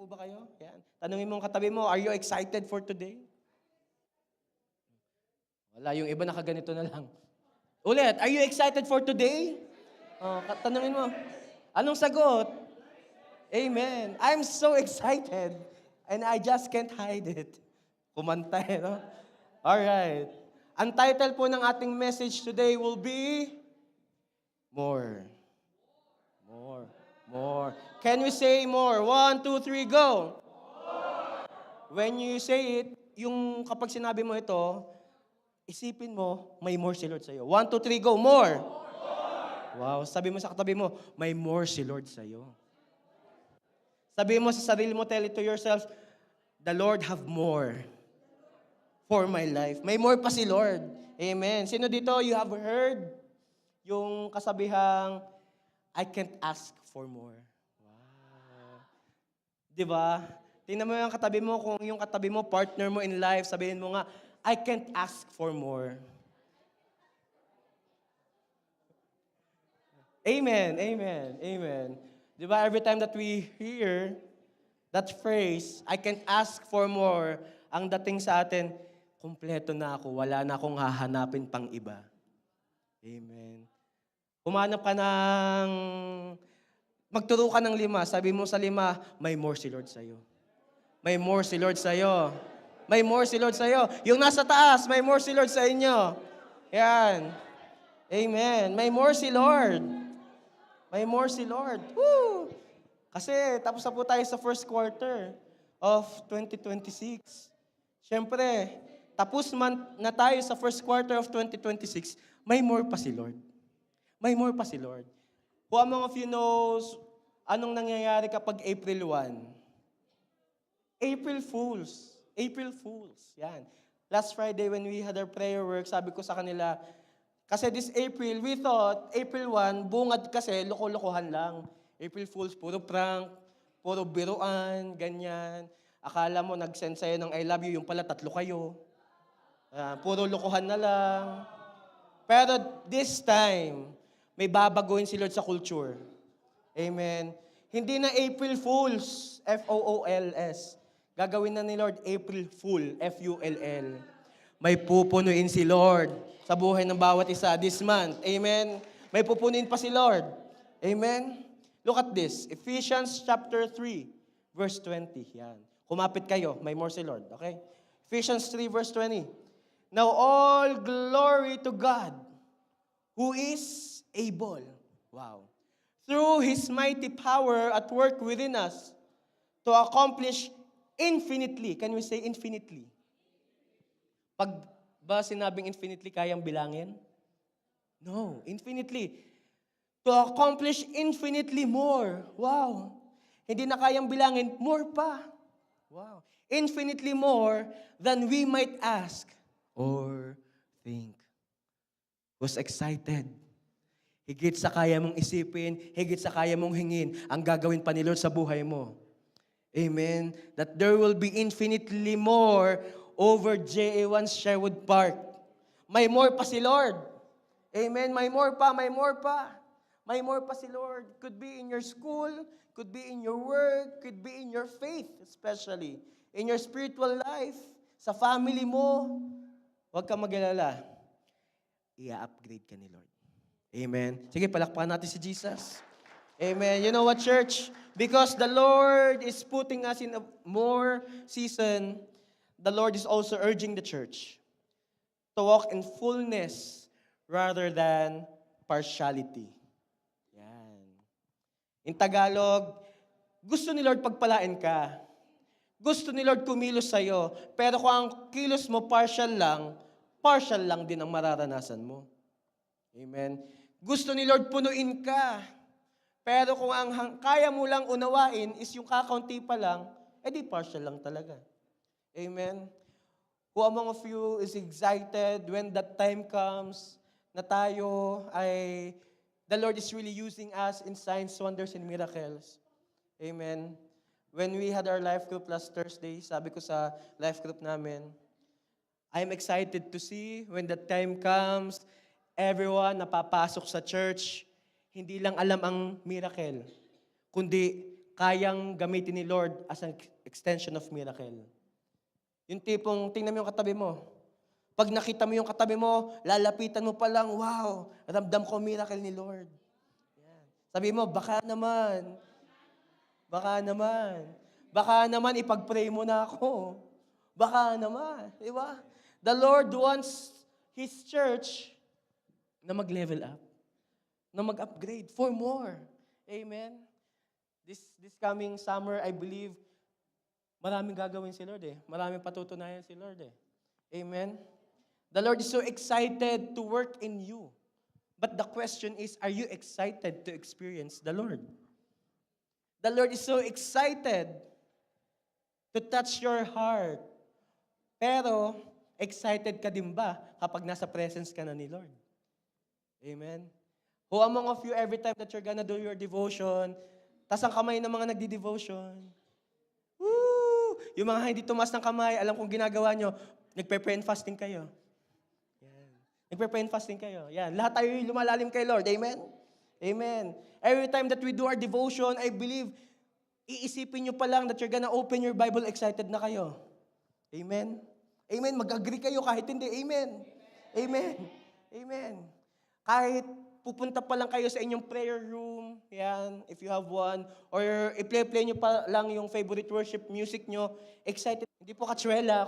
po ba kayo? Yan. Tanungin mo ang katabi mo, are you excited for today? Wala, yung iba nakaganito na lang. Ulit, are you excited for today? Oh, tanungin mo, anong sagot? Amen. I'm so excited and I just can't hide it. Kumanta no? Alright. Ang title po ng ating message today will be More. More. More. Can we say more? 1, 2, 3, go! When you say it, yung kapag sinabi mo ito, isipin mo, may more si Lord sa'yo. 1, 2, 3, go! More! Wow, sabi mo sa katabi mo, may more si Lord sa'yo. Sabi mo sa sarili mo, tell it to yourself, the Lord have more for my life. May more pa si Lord. Amen. Sino dito, you have heard yung kasabihang, I can't ask for more. Wow. Diba? Tingnan mo yung katabi mo, kung yung katabi mo, partner mo in life, sabihin mo nga, I can't ask for more. Amen, amen, amen. Diba, every time that we hear that phrase, I can't ask for more, ang dating sa atin, kumpleto na ako, wala na akong hahanapin pang iba. Amen. Humanap ka ng, magturo ka ng 5, sabi mo sa 5, may more si Lord sa'yo. May more si Lord sa'yo. May more si Lord sa'yo. Yung nasa taas, may more si Lord sa inyo. Yan. Amen. May more si Lord. May more si Lord. Woo! Kasi tapos na po tayo sa first quarter of 2026. Siyempre, tapos na tayo sa first quarter of 2026, may more pa si Lord. May more pa si Lord. Who among of you knows anong nangyayari kapag April 1? April Fools. April Fools. Yan. Last Friday when we had our prayer work, sabi ko sa kanila, kasi this April, we thought, April 1, bungad kasi, loko-lokohan lang. April Fools, puro prank, puro biruan, ganyan. Akala mo, nag-send sa'yo ng I love you, yung pala 3 kayo. Puro lokohan na lang. Pero this time, may babaguhin si Lord sa culture. Amen. Hindi na April Fools, F-O-O-L-S. Gagawin na ni Lord April Fool, F-U-L-L. May pupunuin si Lord sa buhay ng bawat isa this month. Amen. May pupunuin pa si Lord. Amen. Look at this. Ephesians chapter 3, verse 20. Yan. Kumapit kayo. May more si Lord. Okay? Ephesians 3, verse 20. Now all glory to God, who is able. Wow. Through His mighty power at work within us to accomplish infinitely. Can we say infinitely? Pag ba sinabing infinitely, kayang bilangin? No, infinitely. To accomplish infinitely more. Wow. Hindi na kayang bilangin, more pa. Wow. Infinitely more than we might ask or think. Was excited. Higit sa kaya mong isipin, higit sa kaya mong hingin, ang gagawin pa ni Lord sa buhay mo. Amen. That there will be infinitely more over JA1 Sherwood Park. May more pa si Lord. Amen. May more pa, may more pa. May more pa si Lord. Could be in your school, could be in your work, could be in your faith especially. In your spiritual life, sa family mo. Huwag kang mag-alala. I-upgrade ka ni Lord. Amen. Sige, palakpakan natin si Jesus. Amen. You know what, church? Because the Lord is putting us in a more season, the Lord is also urging the church to walk in fullness rather than partiality. Yan. In Tagalog, gusto ni Lord pagpalain ka. Gusto ni Lord kumilos sa'yo. Pero kung ang kilos mo partial lang din ang mararanasan mo. Amen. Gusto ni Lord punuin ka. Pero kung ang kaya mo lang unawain is yung kakaunti pa lang, edi partial lang talaga. Amen. Who among of you is excited when that time comes na tayo ay, the Lord is really using us in signs, wonders, and miracles. Amen. When we had our life group last Thursday, sabi ko sa life group namin, I'm excited to see when that time comes, everyone na papasok sa church, hindi lang alam ang miracle, kundi kayang gamitin ni Lord as an extension of miracle. Yung tipong, tingnan mo yung katabi mo. Pag nakita mo yung katabi mo, lalapitan mo pa lang, wow, ramdam ko miracle ni Lord. Yan. Sabi mo, baka naman, baka naman ipag-pray mo na ako. Baka naman, di ba? The Lord wants His church na mag-level up, na mag-upgrade for more. Amen? This coming summer, I believe, maraming gagawin si Lord eh. Maraming patutunayan si Lord eh. Amen? The Lord is so excited to work in you. But the question is, are you excited to experience the Lord? The Lord is so excited to touch your heart. Pero, excited ka din ba kapag nasa presence ka na ni Lord? Amen? Who among of you, every time that you're gonna do your devotion, tas ang kamay ng mga nagdi-devotion, woo! Yung mga hindi tumas ng kamay, alam kong ginagawa nyo, nagpe-pray and fasting kayo. Yan. Nagpe-pray and fasting kayo. Yan. Lahat tayo lumalalim kay Lord. Amen? Amen. Every time that we do our devotion, I believe, iisipin nyo pa lang that you're gonna open your Bible, excited na kayo. Amen? Amen. Mag-agree kayo kahit hindi. Amen. Amen. Amen. Kahit pupunta pa lang kayo sa inyong prayer room, yan, if you have one, or i-play nyo pa lang yung favorite worship music nyo, excited. Hindi po Coachella,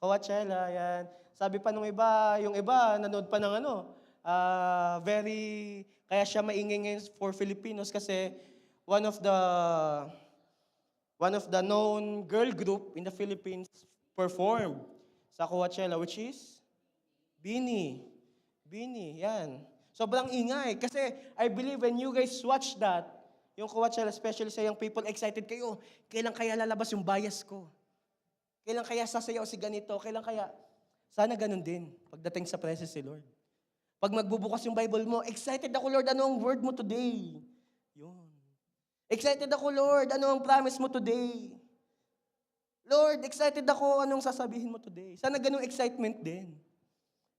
Coachella, yan. Sabi pa nung iba, yung iba, nanood pa ng kaya siya maingay ngayon for Filipinos kasi one of the known girl group in the Philippines performed sa Coachella, which is Bini, yan. Sobrang ingay. Kasi I believe when you guys watch that, yung Coachella, especially sa young people, excited kayo. Kailan kaya lalabas yung bias ko? Kailan kaya sasayaw si ganito? Kailan kaya? Sana ganun din pagdating sa presence si Lord. Pag magbubukas yung Bible mo, excited ako, Lord, ano ang word mo today? Yun. Excited ako, Lord, ano ang promise mo today? Lord, excited ako, anong sasabihin mo today? Sana ganung excitement din.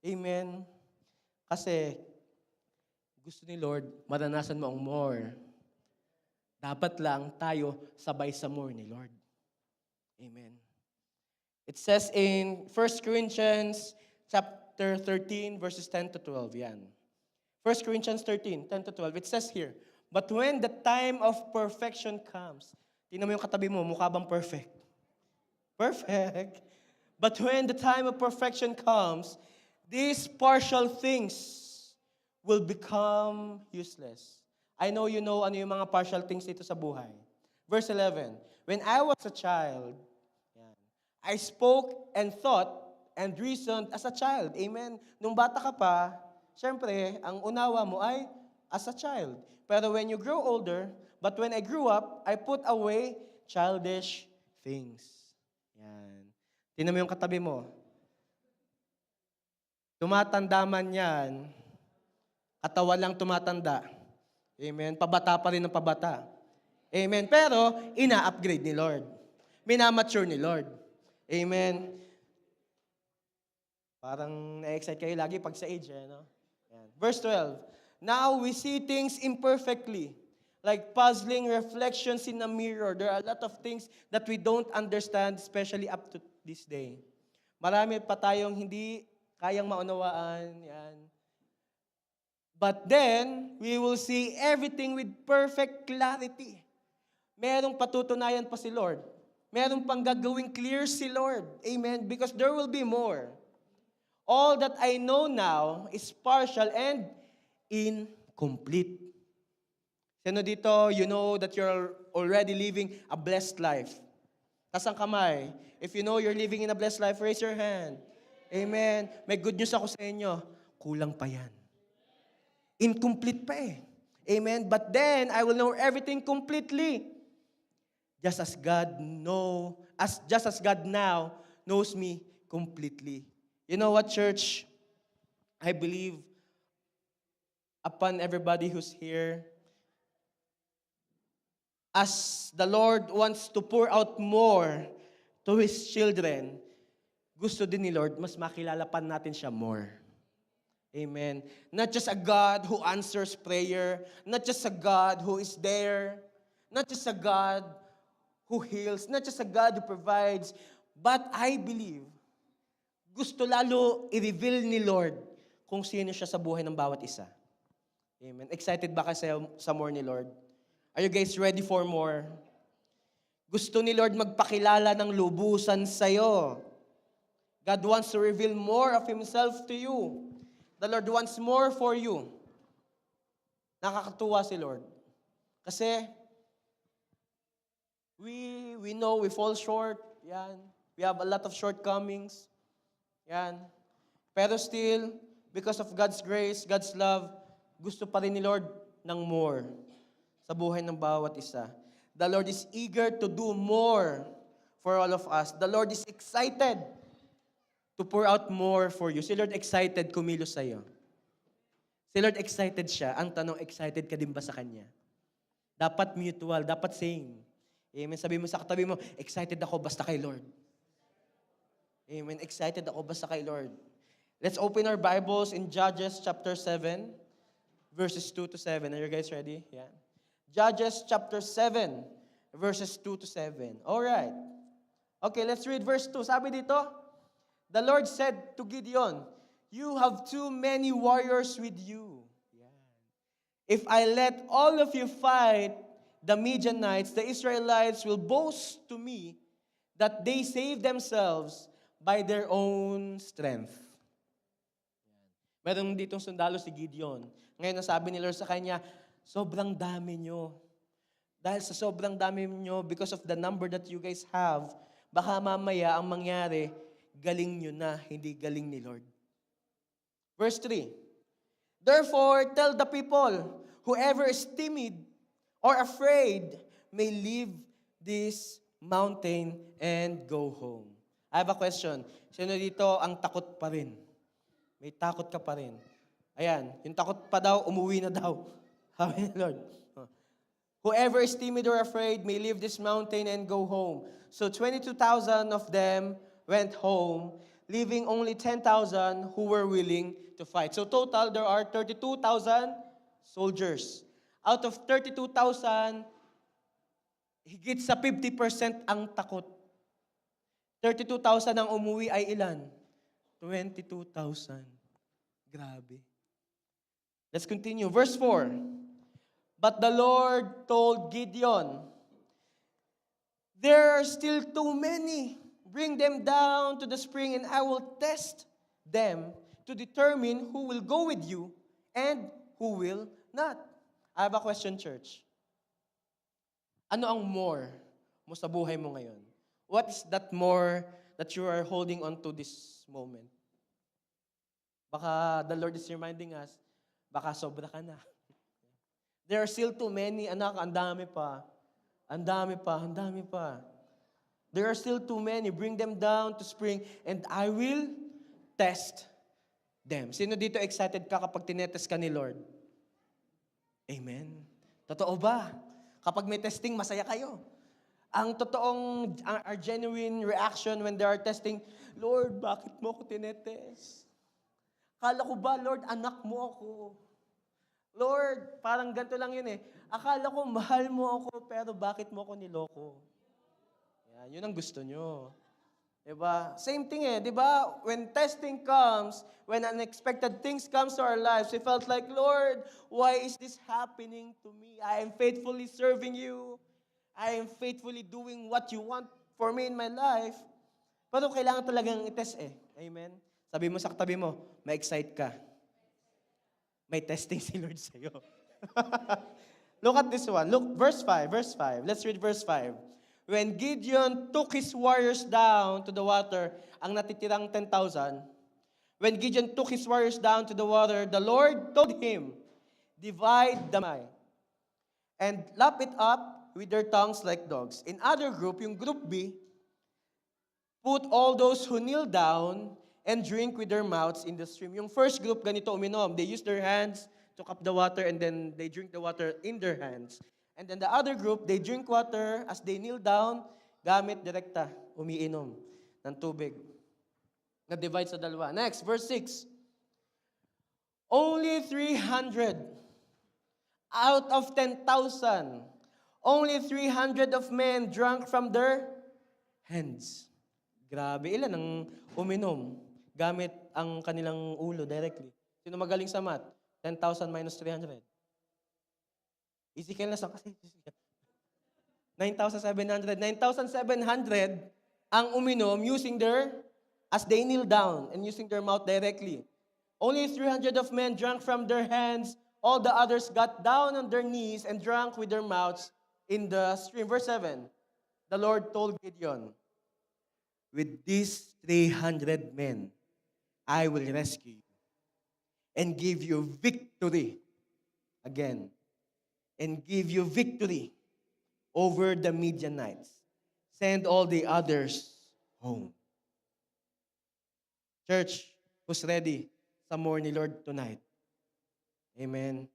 Amen. Kasi, gusto ni Lord, maranasan mo ang more. Dapat lang tayo sabay sa more ni Lord. Amen. It says in 1 Corinthians chapter 13, verses 10 to 12. Yan. 1 Corinthians 13, 10 to 12. It says here, but when the time of perfection comes, tingnan mo yung katabi mo, mukha bang perfect? Perfect. But when the time of perfection comes, these partial things will become useless. I know you know ano yung mga partial things dito sa buhay. Verse 11, when I was a child, I spoke and thought and reasoned as a child. Amen? Nung bata ka pa, syempre, ang unawa mo ay as a child. Pero when you grow older, but when I grew up, I put away childish things. Yan. Tingnan mo yung katabi mo. Tumatanda man yan, katawan lang tumatanda. Amen? Pabata pa rin ng pabata. Amen? Pero, ina-upgrade ni Lord. Minamature ni Lord. Amen? Parang na-excite kayo lagi pag sa age, no? Yan. Verse 12, now we see things imperfectly, like puzzling reflections in a mirror. There are a lot of things that we don't understand, especially up to this day. Marami pa tayong hindi kayang maunawaan. Yan. But then, we will see everything with perfect clarity. Merong patutunayan pa si Lord. Merong pang gagawing clear si Lord. Amen? Because there will be more. All that I know now is partial and incomplete. Sino dito, you know that you're already living a blessed life? Taas ang kamay. If you know you're living in a blessed life, raise your hand. Amen. May good news ako sa inyo. Kulang pa yan. Incomplete pa eh. Amen. But then, I will know everything completely. Just as God now knows me completely. You know what, church? I believe upon everybody who's here, as the Lord wants to pour out more to His children, gusto din ni Lord, mas makilala pa natin siya more. Amen. Not just a God who answers prayer, not just a God who is there, not just a God who heals, not just a God who provides, but I believe, gusto lalo i-reveal ni Lord kung sino siya sa buhay ng bawat isa. Amen. Excited ba kasi sa more ni Lord? Are you guys ready for more? Gusto ni Lord magpakilala ng lubusan sa'yo. God wants to reveal more of Himself to you. The Lord wants more for you. Nakakatuwa si Lord. Kasi, we know we fall short. Yan. We have a lot of shortcomings. Yan. Pero still, because of God's grace, God's love, gusto pa rin ni Lord ng more sa buhay ng bawat isa. The Lord is eager to do more for all of us. The Lord is excited to pour out more for you. Si Lord excited kumilos sa'yo. Si Lord excited siya. Ang tanong, excited ka din ba sa Kanya? Dapat mutual, dapat same. Amen. Sabi mo sa katabi mo, excited ako basta kay Lord. Amen. Excited ako basta kay Lord. Let's open our Bibles in Judges chapter 7, verses 2 to 7. Are you guys ready? Yeah. Judges chapter 7, verses 2 to 7. All right. Okay, let's read verse 2. Sabi dito, the Lord said to Gideon, you have too many warriors with you. Yeah. If I let all of you fight the Midianites, the Israelites will boast to me that they saved themselves by their own strength. Meron ditong sundalo si Gideon. Ngayon nasabi ni Lord sa kanya, sobrang dami nyo. Dahil sa sobrang dami nyo, because of the number that you guys have, baka mamaya ang mangyari, galing nyo na, hindi galing ni Lord. Verse 3, therefore, tell the people, whoever is timid or afraid may leave this mountain and go home. I have a question. Sino dito ang takot pa rin? May takot ka pa rin. Ayan, yung takot pa daw, umuwi na daw. Sabi ni Lord. Whoever is timid or afraid may leave this mountain and go home. So 22,000 of them went home, leaving only 10,000 who were willing to fight. So total, there are 32,000 soldiers. Out of 32,000, higit sa 50% ang takot. 32,000 ang umuwi ay ilan? 22,000. Grabe. Let's continue. Verse 4. But the Lord told Gideon, there are still too many. Bring them down to the spring and I will test them to determine who will go with you and who will not. I have a question, church. Ano ang more mo sa buhay mo ngayon? What is that more that you are holding on to this moment? Baka the Lord is reminding us, baka sobra ka na. There are still too many, anak, ang dami pa. Ang dami pa, ang dami pa. There are still too many. Bring them down to spring and I will test them. Sino dito excited ka kapag tinetest ka ni Lord? Amen. Totoo ba? Kapag may testing, masaya kayo. Ang totoong, our genuine reaction when there are testing, Lord, bakit mo ako tinetest? Akala ko ba, Lord, anak mo ako? Lord, parang ganito lang yun eh. Akala ko, mahal mo ako, pero bakit mo ako niloko? Yan, yun ang gusto nyo. Diba? Same thing eh, diba? When testing comes, when unexpected things comes to our lives, we felt like, Lord, why is this happening to me? I am faithfully serving you. I am faithfully doing what you want for me in my life. Pero kailangan talagang itest eh. Amen? Sabi mo sa katabi mo, ma-excite ka. May testing si Lord sa'yo. Look at this one. Look, verse 5. Let's read verse 5. When Gideon took his warriors down to the water, ang natitirang 10,000, when Gideon took his warriors down to the water, the Lord told him, divide the Mai and lap it up with their tongues like dogs. In other group, yung group B, put all those who kneel down and drink with their mouths in the stream. Yung first group, ganito uminom. They use their hands to cup the water and then they drink the water in their hands. And then the other group, they drink water as they kneel down, gamit direkta, umiinom ng tubig. Na-divide sa dalawa. Next, verse 6. Only 300 out of 10,000 Only 300 of men drank from their hands. Grabe, ilan ang uminom gamit ang kanilang ulo directly? Sino magaling sa math? 10,000 minus 300. Ezekiel na saan kasi? 9,700. 9,700 ang uminom using as they kneel down and using their mouth directly. Only 300 of men drank from their hands. All the others got down on their knees and drank with their mouths in the stream. Verse 7, the Lord told Gideon, with these 300 men, I will rescue you and give you victory again. And give you victory over the Midianites. Send all the others home. Church, who's ready sa more ni Lord tonight? Amen.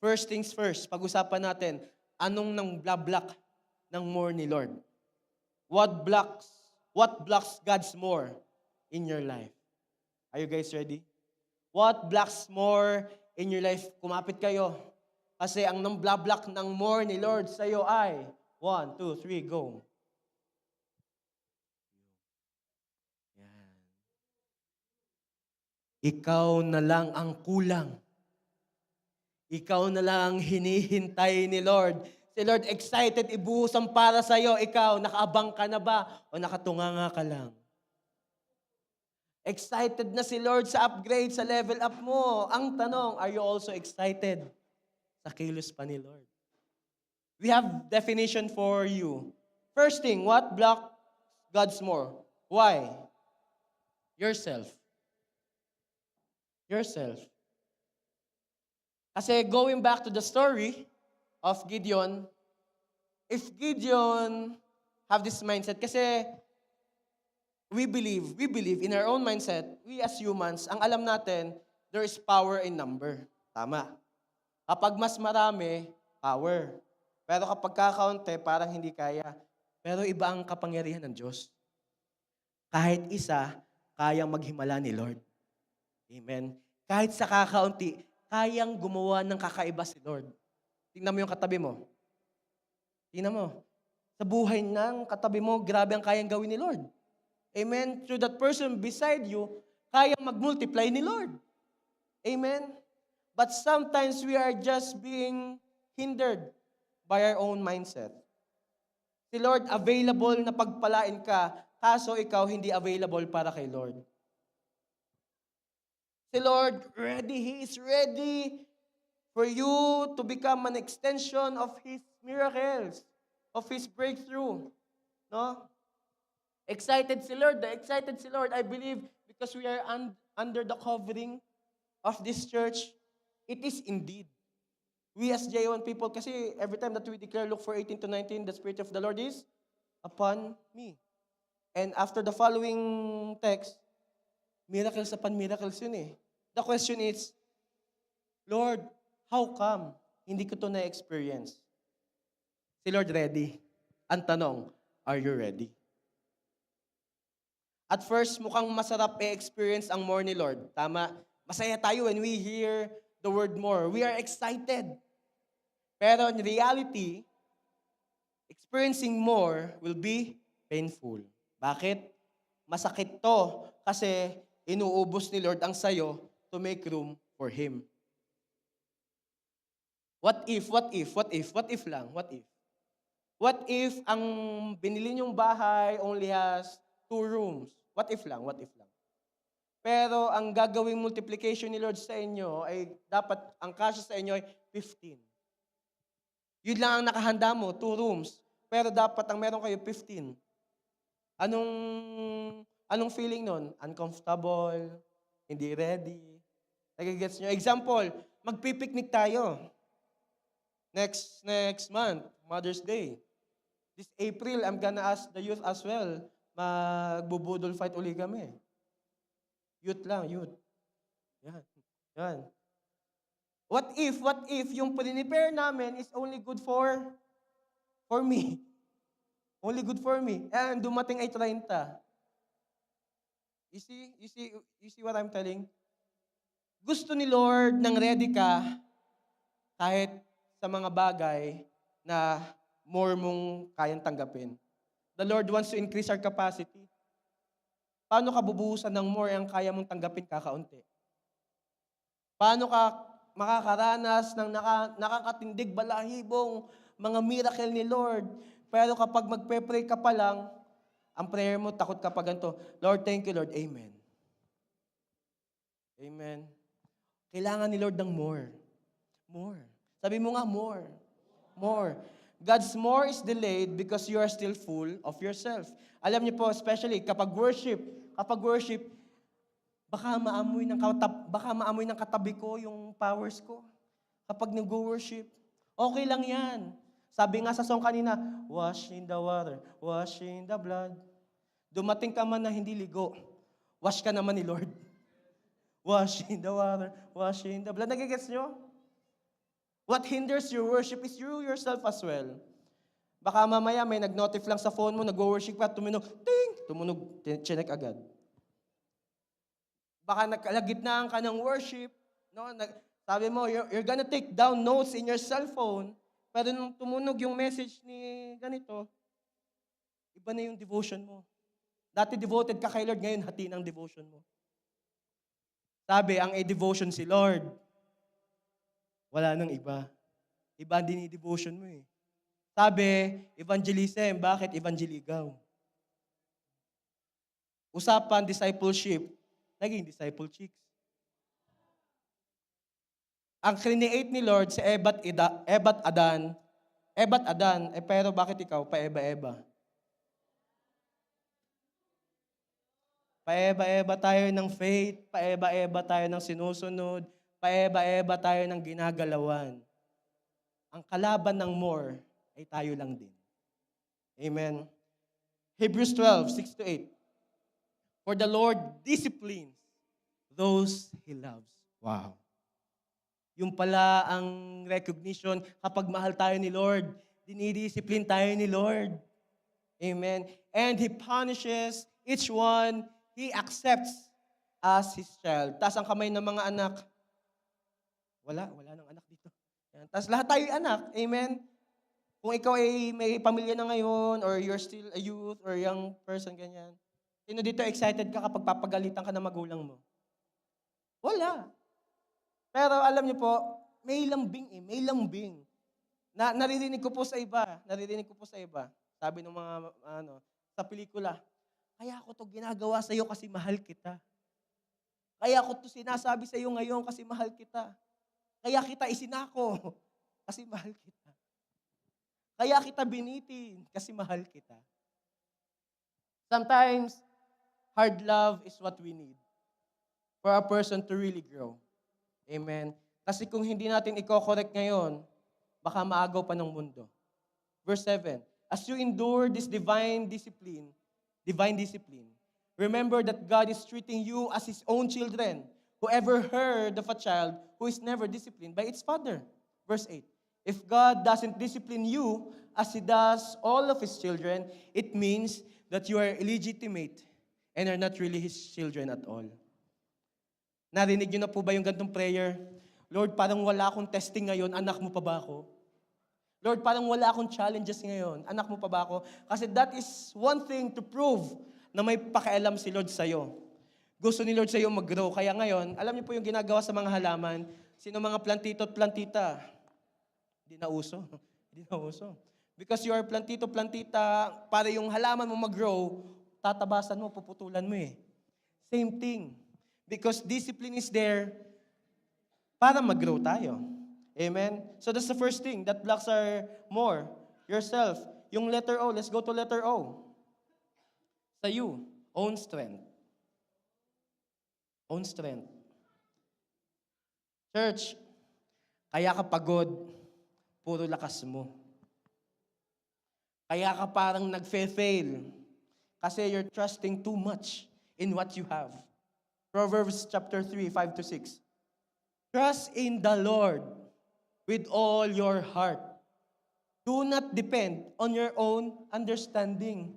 First things first, pag-usapan natin, anong nang block ng more ni Lord? What blocks God's more in your life? Are you guys ready? What blocks more in your life? Kumapit kayo. Kasi ang nang-block ng more ni Lord sa iyo ay 1, 2, 3, go. Yan. Ikaw na lang ang kulang. Ikaw na lang ang hinihintay ni Lord. Si Lord excited ibuhusan para sa iyo. Ikaw, nakaabang ka na ba o nakatunganga ka lang? Excited na si Lord sa upgrade, sa level up mo. Ang tanong, are you also excited sa kilos pa ni Lord? We have definition for you. First thing, what blocks God's more? Why? Yourself. Yourself. Kasi going back to the story of Gideon, if Gideon have this mindset, kasi we believe in our own mindset, we as humans, ang alam natin, there is power in number. Tama. Kapag mas marami, power. Pero kapag kakaunti, parang hindi kaya. Pero iba ang kapangyarihan ng Diyos. Kahit isa, kayang maghimala ni Lord. Amen. Kahit sa kakaunti, kayang gumawa ng kakaiba si Lord. Tingnan mo yung katabi mo. Tingnan mo. Sa buhay ng katabi mo, grabe ang kayang gawin ni Lord. Amen. Through that person beside you, kayang mag-multiply ni Lord. Amen. But sometimes we are just being hindered by our own mindset. Si Lord available na pagpalain ka, kaso ikaw hindi available para kay Lord. Si Lord ready, He is ready for you to become an extension of His miracles, of His breakthrough. No? Excited si Lord, I believe, because we are under the covering of this church. It is indeed. We as J1 people, kasi every time that we declare Luke 4:18 to 19, the Spirit of the Lord is upon me. And after the following text, miracles upon miracles yun eh. The question is, Lord, how come hindi ko to na-experience? Si Lord ready. Ang tanong, are you ready? At first, mukhang masarap i-experience ang more ni Lord. Tama? Masaya tayo when we hear the word more. We are excited. Pero in reality, experiencing more will be painful. Bakit? Masakit to kasi inuubos ni Lord ang sayo to make room for Him. What if lang? What if ang binili niyong bahay only has 2 rooms? What if lang? Pero ang gagawing multiplication ni Lord sa inyo ay dapat, ang kasya sa inyo ay 15. Yun lang ang nakahanda mo, 2 rooms. Pero dapat ang meron kayo 15. Anong feeling nun? Uncomfortable, hindi ready. Nagigets nyo? Example, magpipiknik tayo. Next month, Mother's Day. This April, I'm gonna ask the youth as well. Magbubudol fight uli kami. Youth. Yan. What if yung prepare namin is only good for me? Only good for me. And dumating ay 30. You see what I'm telling? Gusto ni Lord nang ready ka kahit sa mga bagay na more mong kayang tanggapin. The Lord wants to increase our capacity. Paano ka bubuhusan ng more ang kaya mong tanggapin kakaunti? Paano ka makakaranas ng nakakatindig balahibong mga miracle ni Lord? Pero kapag magpe-pray ka pa lang, ang prayer mo, takot ka pa ganito, Lord, thank you, Lord. Amen. Amen. Kailangan ni Lord ng more. More. Sabi mo nga, more. More. God's more is delayed because you are still full of yourself. Alam niyo po, especially kapag worship, baka maamoy ng katabi ko yung powers ko. Kapag nag-worship, okay lang yan. Sabi nga sa song kanina, wash in the water, wash in the blood. Dumating ka man na hindi ligo, wash ka naman ni Lord. Wash in the water, wash in the blood. Nagigets nyo? What hinders your worship is you yourself as well. Baka mamaya may nag-notif lang sa phone mo, nag-worship ka, tumunog, ting! Tumunog, chinek agad. Baka nagkalagitnaan ka ng worship, no? Sabi mo, you're gonna take down notes in your cellphone, pero nung tumunog yung message ni ganito, iba na yung devotion mo. Dati devoted ka kay Lord, ngayon hati ng devotion mo. Sabi, ang devotion si Lord, wala nang iba. Iba ang dinidevotion mo eh. Sabi, evangelism, bakit evangeligaw? Usapan, discipleship, naging disciple chicks. Ang create ni Lord si Ebat Adan, pero bakit ikaw, paeba-eba? Paeba-eba tayo ng faith, paeba-eba tayo ng sinusunod, paeba-eba tayo ng ginagalawan. Ang kalaban ng more ay tayo lang din. Amen. Hebrews 12:6-8. For the Lord disciplines those He loves. Wow. Yung pala ang recognition kapag mahal tayo ni Lord, dinidisiplin tayo ni Lord. Amen. And He punishes each one He accepts as His child. Taas ang kamay ng mga anak. Wala nang anak dito. Yan. Tapos lahat tayo anak. Amen. Kung ikaw ay may pamilya na ngayon or you're still a youth or young person, ganyan. Sino dito excited ka kapag papagalitan ka ng magulang mo? Wala. Pero alam niyo po, may lambing. Naririnig ko po sa iba. Sabi ng mga, sa pelikula, kaya ako to ginagawa sa iyo kasi mahal kita. Kaya ako to sinasabi sa iyo ngayon kasi mahal kita. Kaya kita isinako kasi mahal kita. Kaya kita binitin kasi mahal kita. Sometimes, hard love is what we need for a person to really grow. Amen. Kasi kung hindi natin i-correct ngayon, baka maagaw pa ng mundo. Verse 7, as you endure this divine discipline, remember that God is treating you as His own children. Whoever heard of a child who is never disciplined by its father? Verse 8, if God doesn't discipline you as He does all of His children, it means that you are illegitimate and are not really His children at all. Narinig niyo na po ba yung gantong prayer? Lord, parang wala akong testing ngayon, anak mo pa ba ako? Lord, parang wala akong challenges ngayon, anak mo pa ba ako? Kasi that is one thing to prove na may pakialam si Lord sa'yo. Gusto ni Lord sa'yo mag-grow. Kaya ngayon, alam niyo po yung ginagawa sa mga halaman, sino mga plantito at plantita? Hindi na uso. Because you are plantito, plantita, para yung halaman mo mag-grow, tatabasan mo, puputulan mo eh. Same thing. Because discipline is there para mag-grow tayo. Amen? So that's the first thing that blocks our more. Yourself. Yung letter O, let's go to letter O. Sa you, own strength. Own strength. Church, kaya ka pagod, puro lakas mo. Kaya ka parang nag-fail kasi you're trusting too much in what you have. Proverbs chapter 3, 5-6. Trust in the Lord with all your heart. Do not depend on your own understanding.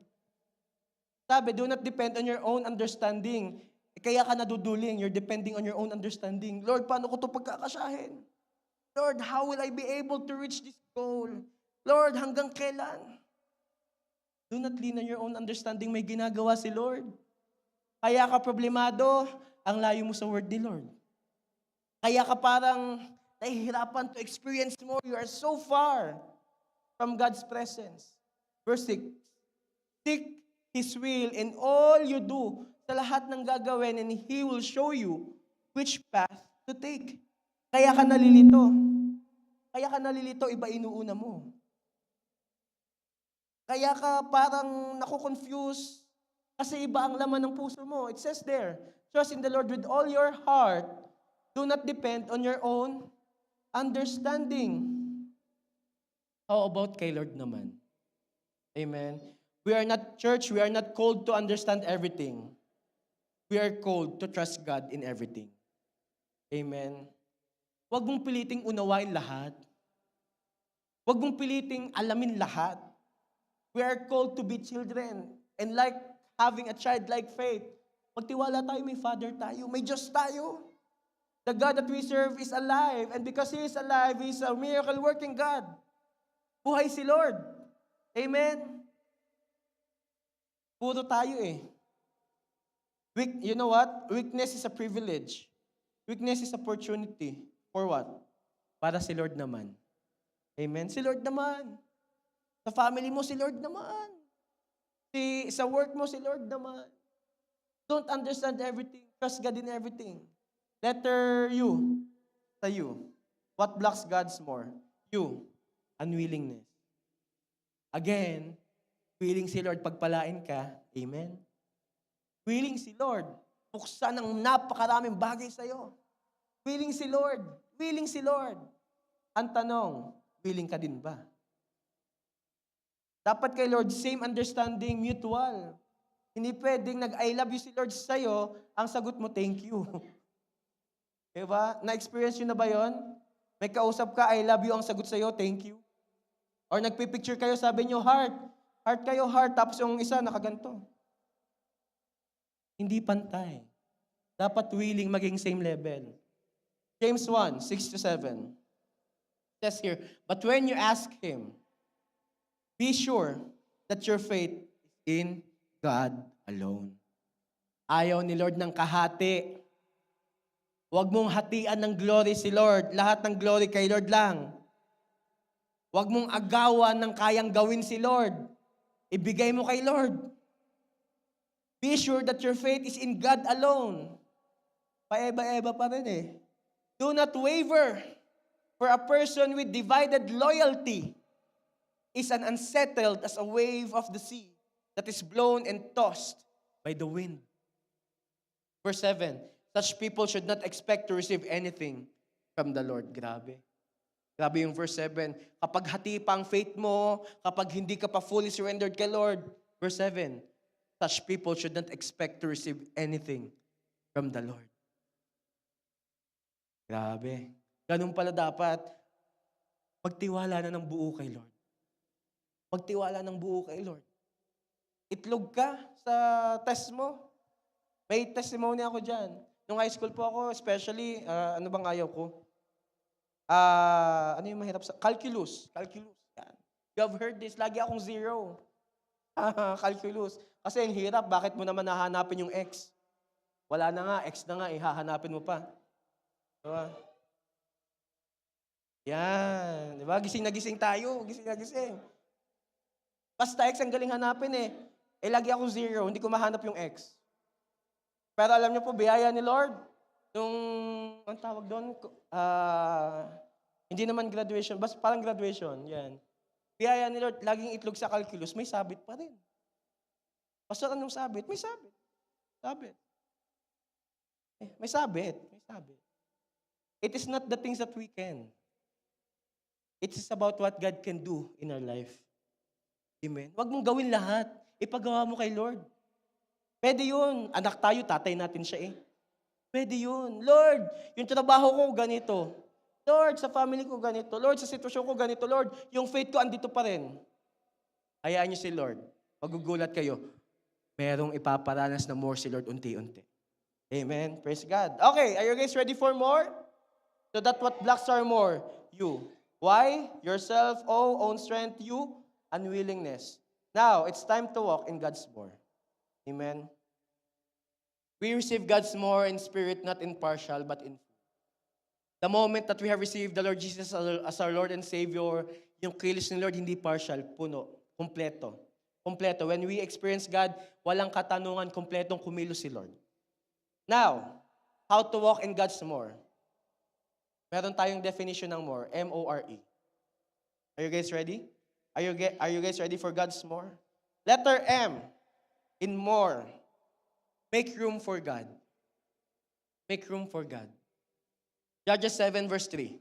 Sabi, do not depend on your own understanding. Kaya ka naduduling, you're depending on your own understanding. Lord, paano ko ito pagkakasyahin? Lord, how will I be able to reach this goal? Lord, hanggang kailan? Do not lean on your own understanding. May ginagawa si Lord. Kaya ka problemado, ang layo mo sa word ni Lord. Kaya ka parang nahihirapan to experience more. You are so far from God's presence. Verse 6. Seek His will in all you do, sa lahat ng gagawin, and He will show you which path to take. Kaya ka nalilito. Kaya ka nalilito, iba inuuna mo. Kaya ka parang naku-confuse kasi iba ang laman ng puso mo. It says there, trust in the Lord with all your heart. Do not depend on your own understanding. How about kay Lord naman? Amen. We are not church, we are not called to understand everything. We are called to trust God in everything. Amen. Huwag mong piliting unawain lahat. Huwag mong piliting alamin lahat. We are called to be children. And like having a childlike faith, magtiwala tayo, may Father tayo, may Diyos tayo. The God that we serve is alive. And because He is alive, He is a miracle-working God. Buhay si Lord. Amen? Puro tayo eh. You know what? Weakness is a privilege. Weakness is opportunity. For what? Para si Lord naman. Amen? Si Lord naman. Sa family mo, si Lord naman. Sa work mo, si Lord naman. Don't understand everything. Trust God in everything. Letter U. Sa you. What blocks God's more? You. Unwillingness. Again, willing si Lord pagpalain ka. Amen? Willing si Lord. Buksan ang napakaraming bagay sa'yo. Willing si Lord. Willing si Lord. Ang tanong, willing ka din ba? Dapat kay Lord, same understanding, mutual. Hindi pwedeng nag-I love you si Lord sa'yo, ang sagot mo, thank you. Diba? Na-experience yun na ba yun? May kausap ka, I love you, ang sagot sa'yo, thank you. Or nagpipicture kayo, sabi nyo, heart. Heart kayo, heart. Tapos yung isa, nakaganto. Hindi pantay. Dapat willing maging same level. James 1, 6-7. Says here, but when you ask Him, be sure that your faith is in God alone. Ayaw ni Lord ng kahati. Huwag mong hatian ng glory si Lord. Lahat ng glory kay Lord lang. Huwag mong agawan ng kayang gawin si Lord. Ibigay mo kay Lord. Be sure that your faith is in God alone. Paeba-eba pa rin eh. Do not waver, for a person with divided loyalty is an unsettled as a wave of the sea that is blown and tossed by the wind. Verse 7, such people should not expect to receive anything from the Lord. Grabe. Grabe yung verse 7. Kapag hati pa ang faith mo, kapag hindi ka pa fully surrendered kay Lord, verse 7, such people should not expect to receive anything from the Lord. Grabe. Ganun pala dapat. Magtiwala na ng buo kay Lord. Magtiwala ng buo kay Lord. Itlog ka sa test mo. May testimony ako dyan. Nung high school po ako, especially, ano bang ayaw ko? Ano yung mahirap sa... Calculus. Calculus. Yan. You have heard this. Lagi akong 0. Calculus. Kasi ang hirap, bakit mo naman nahanapin yung X? Wala na nga, X na nga, hahanapin mo pa. Diba? Yan. Diba? Gising na gising tayo. Gising na gising. Basta X ang galing hanapin eh. Lagi akong 0, hindi ko mahanap yung X. Pero alam niyo po, biyaya ni Lord. Nung, ang tawag doon, hindi naman graduation, basta parang graduation, yan. Biyaya ni Lord, laging itlog sa calculus, may sabit pa rin. Pastor, anong sabit? May sabit. Sabit. May sabit. May sabit. It is not the things that we can. It is about what God can do in our life. Amen. Huwag mong gawin lahat. Ipagawa mo kay Lord. Pwede yun. Anak tayo, tatay natin siya eh. Pwede yun. Lord, yung trabaho ko ganito. Lord, sa family ko ganito. Lord, sa sitwasyon ko ganito. Lord, yung faith ko andito pa rin. Hayaan niyo si Lord. Magugulat kayo. Merong ipaparanas na more si Lord unti-unti. Amen. Praise God. Okay, are you guys ready for more? So that what blocks are more? You. Why? Yourself, own strength, you, unwillingness. Now, it's time to walk in God's more. Amen. We receive God's more in spirit, not in partial, but in full. The moment that we have received the Lord Jesus as our Lord and Savior, yung kilos ni Lord, hindi partial, puno, kompleto. Kompleto. When we experience God, walang katanungan, kompletong kumilos si Lord. Now, how to walk in God's more? Meron tayong definition ng more, M-O-R-E. Are you guys ready? Are you guys ready for God's more? Letter M, in more. Make room for God. Make room for God. Judges 7 verse 3.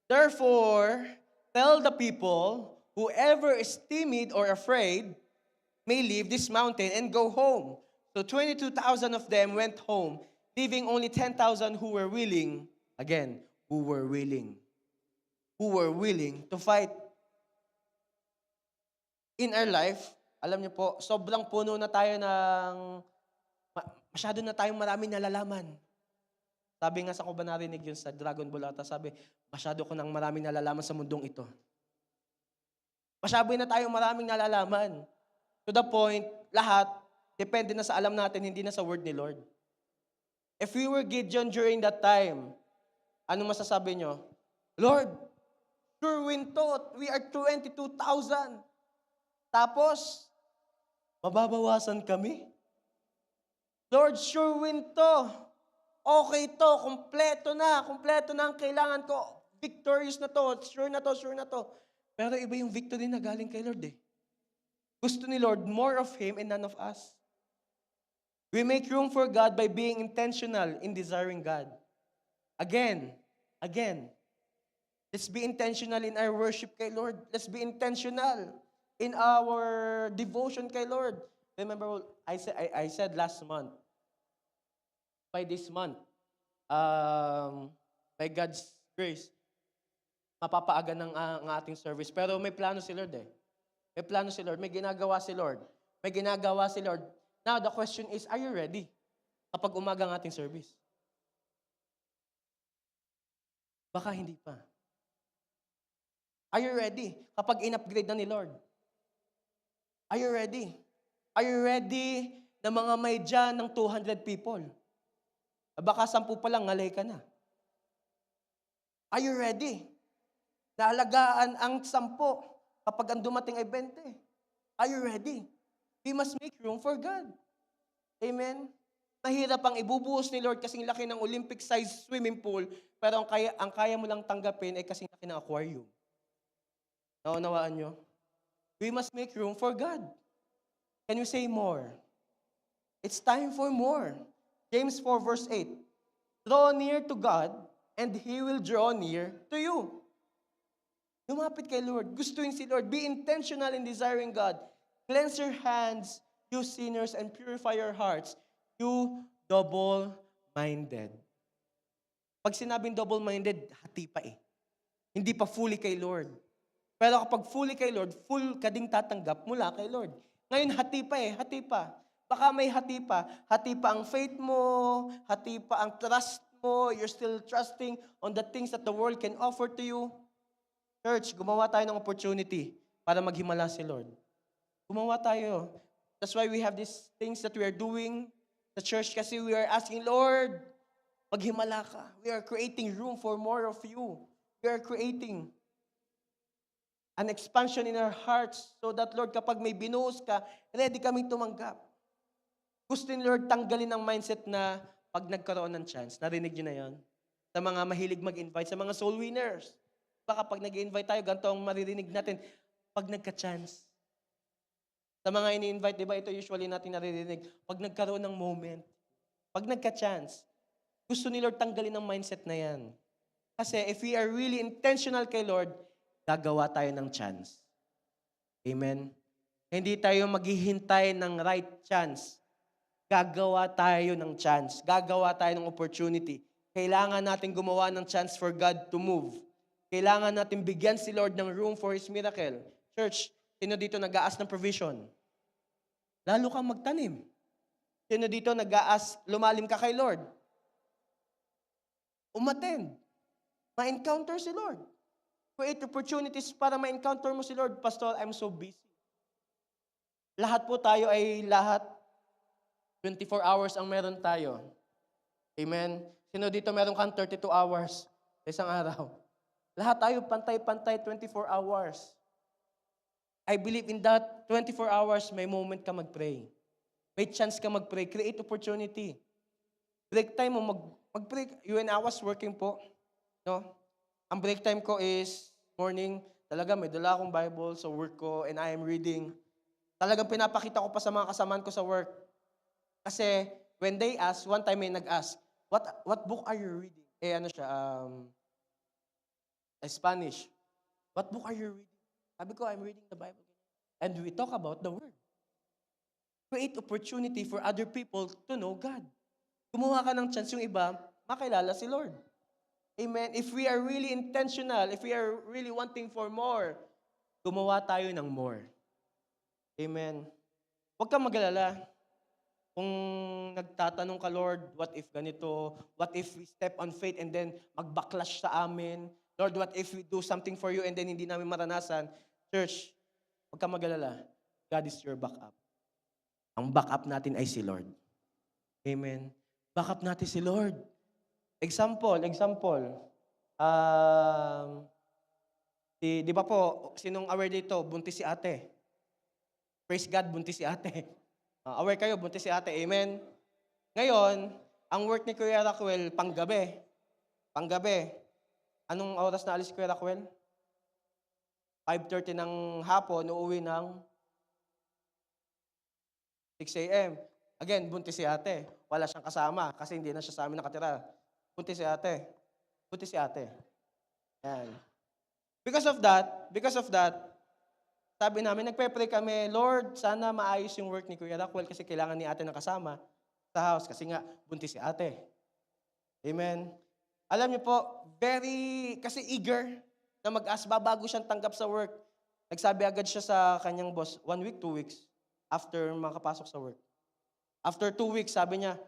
Therefore, tell the people, whoever is timid or afraid may leave this mountain and go home. So 22,000 of them went home, leaving only 10,000 who were willing, again, who were willing to fight. In our life, alam niyo po, sobrang puno na tayo ng, masyado na tayong maraming nalalaman. Sabi nga sa ko ba narinig yun sa Dragon Ball ata, sabi, masyado ko nang maraming nalalaman sa mundong ito. Masyado na tayong maraming nalalaman. To the point, lahat, depende na sa alam natin, hindi na sa word ni Lord. If we were Gideon during that time, ano masasabi nyo? Lord, sure win to. We are 22,000. Tapos, mababawasan kami. Lord, sure win to. Okay to, kompleto na ang kailangan ko. Victorious na to, sure na to. Pero iba yung victory na galing kay Lord eh. Gusto ni Lord, more of Him and none of us. We make room for God by being intentional in desiring God. Again, let's be intentional in our worship kay Lord. Let's be intentional in our devotion kay Lord. Remember, I said last month, by this month, by God's grace, mapapaaga ng ang ating service. Pero may plano si Lord eh. May plano si Lord. May ginagawa si Lord. Now, the question is, are you ready kapag umaga ang ating service? Baka hindi pa. Are you ready kapag in-upgrade na ni Lord? Are you ready? Are you ready na mga may dyan ng 200 people? Baka 10 pa lang, ngalay ka na. Are you ready? Naalagaan ang 10 kapag ang dumating ay 20. Are you ready? We must make room for God. Amen? Mahirap ang ibubuhos ni Lord kasing laki ng Olympic-sized swimming pool, pero ang kaya mo lang tanggapin ay kasing laki ng aquarium. Naunawaan nyo? We must make room for God. Can you say more? It's time for more. James 4 verse 8. Draw near to God, and He will draw near to you. Lumapit kay Lord. Gustuin si Lord. Be intentional in desiring God. Cleanse your hands, you sinners, and purify your hearts, you double-minded. Pag sinabing double-minded, hati pa eh. Hindi pa fully kay Lord. Pero kapag fully kay Lord, full ka ding tatanggap mula kay Lord. Ngayon, hati pa eh, hati pa. Baka may hati pa. Hati pa ang faith mo, hati pa ang trust mo, you're still trusting on the things that the world can offer to you. Church, gumawa tayo ng opportunity para maghimala si Lord. Gumawa tayo. That's why we have these things that we are doing sa church kasi we are asking, Lord, maghimala ka. We are creating room for more of you. We are creating an expansion in our hearts so that, Lord, kapag may binuhos ka, ready kaming tumanggap. Gusto ni Lord tanggalin ang mindset na pag nagkaroon ng chance, narinig nyo na yon? Sa mga mahilig mag-invite, sa mga soul winners. Baka pag nag-invite tayo, ganito ang maririnig natin, pag nagka-chance. Sa mga ini-invite, di ba, ito usually natin naririnig, pag nagkaroon ng moment, pag nagka-chance, gusto ni Lord tanggalin ang mindset na yan. Kasi if we are really intentional kay Lord, gagawa tayo ng chance. Amen? Hindi tayo maghihintay ng right chance. Gagawa tayo ng chance. Gagawa tayo ng opportunity. Kailangan natin gumawa ng chance for God to move. Kailangan natin bigyan si Lord ng room for His miracle. Church, sino dito nag-aas ng provision? Lalo kang magtanim. Sino dito nag-aas, lumalim ka kay Lord? Umattend. Ma-encounter si Lord. Create opportunities para ma-encounter mo si Lord. Pastor, I'm so busy. Lahat po tayo ay 24 hours ang meron tayo. Amen? Sino dito meron kang 32 hours sa isang araw? Lahat tayo pantay-pantay 24 hours. I believe in that 24 hours, may moment ka mag-pray. May chance ka mag-pray. Create opportunity. Break time mo, mag-break. You and I was working po. No? Ang break time ko is morning. Talaga, may dala akong Bible sa work ko and I am reading. Talagang pinapakita ko pa sa mga kasamaan ko sa work. Kasi when they ask, one time may nag-ask, what book are you reading? Spanish. What book are you reading? Sabi ko, I'm reading the Bible. And we talk about the Word. Create opportunity for other people to know God. Kumuha ka ng chance yung iba, makilala si Lord. Amen. If we are really intentional, if we are really wanting for more, gumawa tayo ng more. Amen. Huwag kang mag-alala. Kung nagtatanong ka, Lord, what if ganito? What if we step on faith and then mag-backlash sa amin? Lord, what if we do something for you and then hindi namin maranasan? Church, huwag kang mag-alala. God is your backup. Ang backup natin ay si Lord. Amen. Backup natin si Lord. Example. Di ba po, sinong aware dito? Buntis si ate. Praise God, buntis si ate. Aware kayo, buntis si ate. Amen? Ngayon, ang work ni Kuya Raquel, panggabi. Anong oras na alis si Kuya Raquel? 5:30 ng hapon, uuwi ng 6 a.m. Again, buntis si ate. Wala siyang kasama kasi hindi na siya sa amin nakatira. Buntis si ate. Yan. Because of that, sabi namin, nagpe-pray kami, Lord, sana maayos yung work ni Kuya Raquel kasi kailangan ni ate ng kasama sa house kasi nga, buntis si ate. Amen. Alam niyo po, kasi eager na mag-ask, bago siyang tanggap sa work. Nagsabi agad siya sa kanyang boss, 1 week, 2 weeks, after makapasok sa work. After 2 weeks, sabi niya,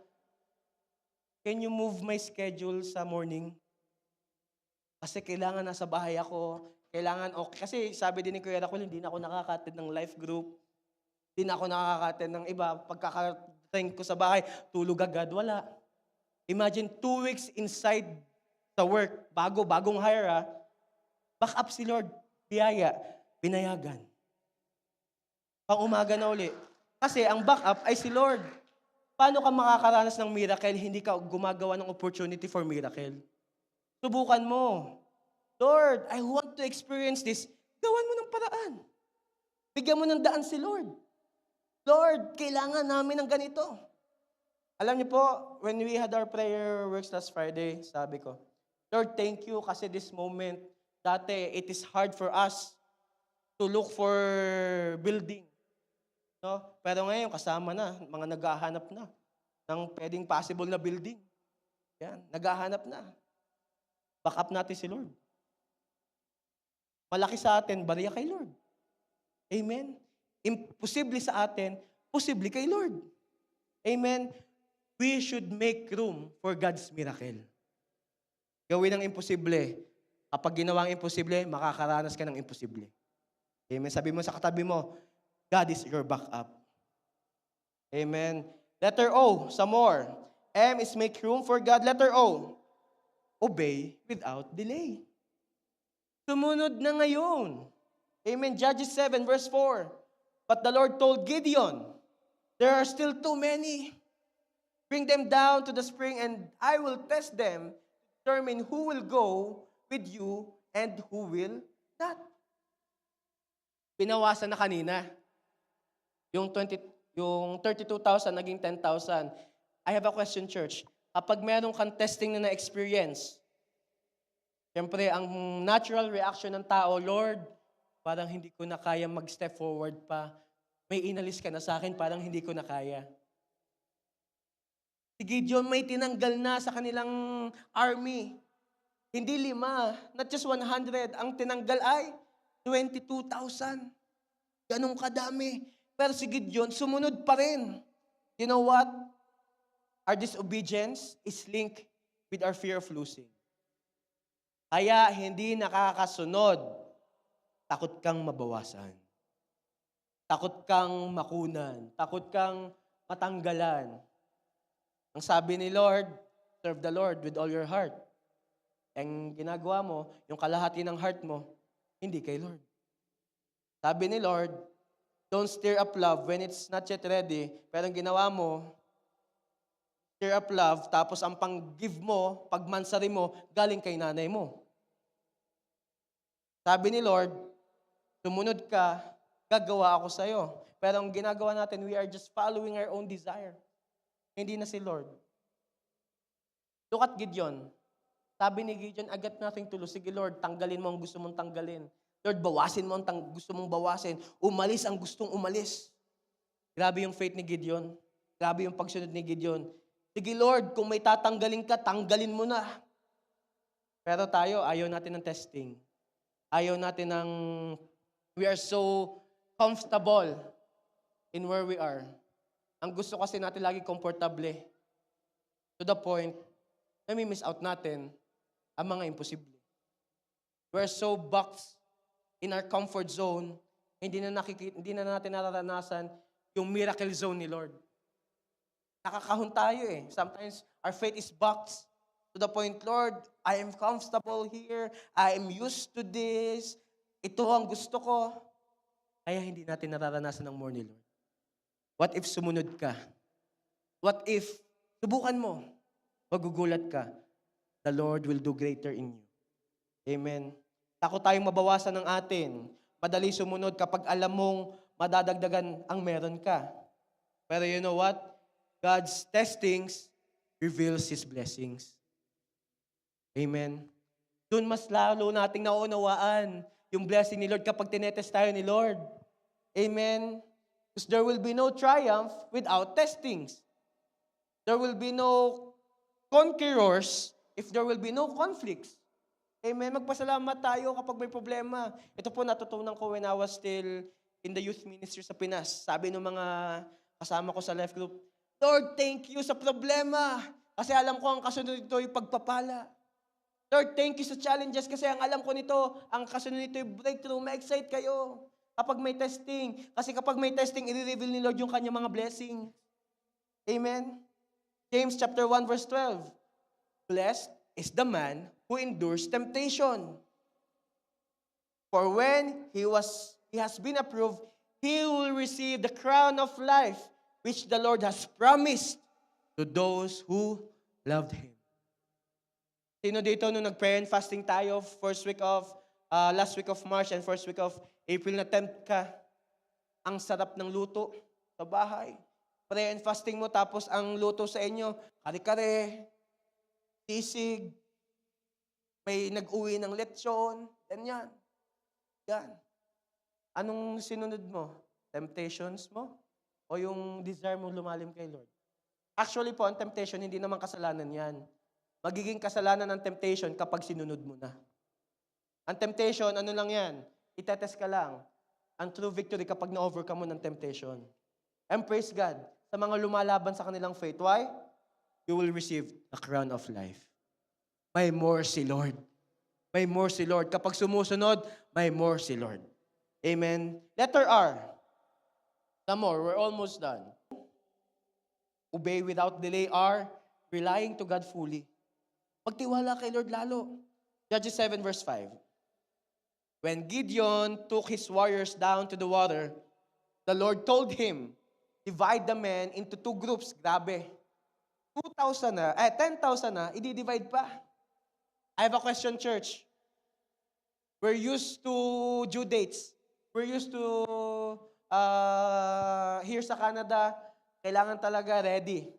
can you move my schedule sa morning? Kasi kailangan nasa bahay ako. Kasi sabi din ni Kuya Raquel, hindi na ako nakaka-attend ng life group. Hindi na ako nakaka-attend ng iba. Pagkakating ko sa bahay, tulog agad, wala. Imagine 2 weeks inside sa work, bagong hire back up si Lord, biyaya, binayagan. Pang umaga na uli. Kasi ang backup ay si Lord. Paano ka makakaranas ng miracle, hindi ka gumagawa ng opportunity for miracle? Subukan mo. Lord, I want to experience this. Gawan mo ng paraan. Bigyan mo ng daan si Lord. Lord, kailangan namin ng ganito. Alam niyo po, when we had our prayer works last Friday, sabi ko, Lord, thank you kasi this moment, dati it is hard for us to look for building. No? Pero ngayon, kasama na, mga naghahanap na ng pwedeng possible na building. Yan, naghahanap na. Back up natin si Lord. Malaki sa atin, bariya kay Lord. Amen? Imposible sa atin, posible kay Lord. Amen? We should make room for God's miracle. Gawin ang imposible. Kapag ginawa ang imposible, makakaranas ka ng imposible. Amen? Sabi mo sa katabi mo, God is your backup. Amen? Letter O, some more. M is make room for God. Letter O, obey without delay. Sumunod na ngayon. Amen. Judges 7 verse 4. But the Lord told Gideon, there are still too many. Bring them down to the spring and I will test them, determine who will go with you and who will not. Pinawasan na kanina. Yung 32,000 naging 10,000. I have a question, church. Kapag meron kang testing na na-experience, siyempre, ang natural reaction ng tao, Lord, parang hindi ko na kaya mag-step forward pa. May inalis ka na sa akin, parang hindi ko na kaya. Si Gideon may tinanggal na sa kanilang army. Hindi 5, not just 100. Ang tinanggal ay 22,000. Ganun kadami. Pero si Gideon, sumunod pa rin. You know what? Our disobedience is linked with our fear of losing. Kaya hindi nakakasunod. Takot kang mabawasan. Takot kang makunan. Takot kang matanggalan. Ang sabi ni Lord, serve the Lord with all your heart. Ang ginagawa mo, yung kalahati ng heart mo, hindi kay Lord. Sabi ni Lord, don't stir up love when it's not yet ready. Pero ang ginawa mo, stir up love, tapos ang pang-give mo, pagmansari mo, galing kay nanay mo. Sabi ni Lord, sumunod ka, gagawa ako sa'yo. Pero ang ginagawa natin, we are just following our own desire. Hindi na si Lord. Look at Gideon. Sabi ni Gideon, I got nothing to lose. Sige Lord, tanggalin mo ang gusto mong tanggalin. Lord, bawasin mo ang gusto mong bawasin. Umalis ang gustong umalis. Grabe yung faith ni Gideon. Grabe yung pagsunod ni Gideon. Sige Lord, kung may tatanggalin ka, tanggalin mo na. Pero tayo, ayaw natin ng testing. Ayaw natin ng, we are so comfortable in where we are. Ang gusto kasi natin lagi komportable. To the point, nami-miss out natin ang mga imposible. We're so boxed in our comfort zone, hindi na natin nararanasan yung miracle zone ni Lord. Nakakahon tayo eh. Sometimes our faith is boxed to the point, Lord, I am comfortable here. I am used to this. Ito ang gusto ko. Kaya hindi natin nararanasan ng more ni Lord. What if sumunod ka? What if subukan mo? Magugulat ka. The Lord will do greater in you. Amen. Takot tayong mabawasan ng atin. Madali sumunod kapag alam mong madadagdagan ang meron ka. Pero you know what? God's testings reveals His blessings. Amen. Doon mas lalo nating naunawaan yung blessing ni Lord kapag tinetest tayo ni Lord. Amen. Because there will be no triumph without testings. There will be no conquerors if there will be no conflicts. Amen. Magpasalamat tayo kapag may problema. Ito po natutunan ko when I was still in the youth ministry sa Pinas. Sabi ng mga kasama ko sa life group, Lord, thank you sa problema. Kasi alam ko ang kasunod nito ay pagpapala. Lord, thank you sa challenges kasi ang alam ko nito, ang kasunod nito ay breakthrough. Ma-excite kayo kapag may testing. Kasi kapag may testing, i-reveal ni Lord yung kanyang mga blessing. Amen. James chapter 1 verse 12. Blessed is the man who endures temptation. For when he has been approved, he will receive the crown of life which the Lord has promised to those who loved Him. Sino dito nung nag-prayer and fasting tayo last week of March and first week of April, na-tempt ka? Ang sarap ng luto sa bahay. Prayer and fasting mo, tapos ang luto sa inyo, kare-kare, sisig, may nag-uwi ng lechon, ganyan. Yan. Anong sinunod mo? Temptations mo? O yung desire mo lumalim kay Lord? Actually po, ang temptation, hindi naman kasalanan yan. Magiging kasalanan ng temptation kapag sinunod mo na. Ang temptation, ano lang yan? Itetest ka lang. Ang true victory kapag na-overcome mo ng temptation. And praise God, sa mga lumalaban sa kanilang faith. Why? You will receive a crown of life. May more si Lord. May more si Lord. Kapag sumusunod, may more si Lord. Amen. Letter R. Some more. We're almost done. Obey without delay. R. Relying to God fully. Magtiwala kay Lord lalo. Judges 7 verse 5. When Gideon took his warriors down to the water, the Lord told him, divide the men into 2 groups. Grabe. 10,000 na, i-divide pa. I have a question, church. We're used to due dates. We're used to, here sa Canada, kailangan talaga ready.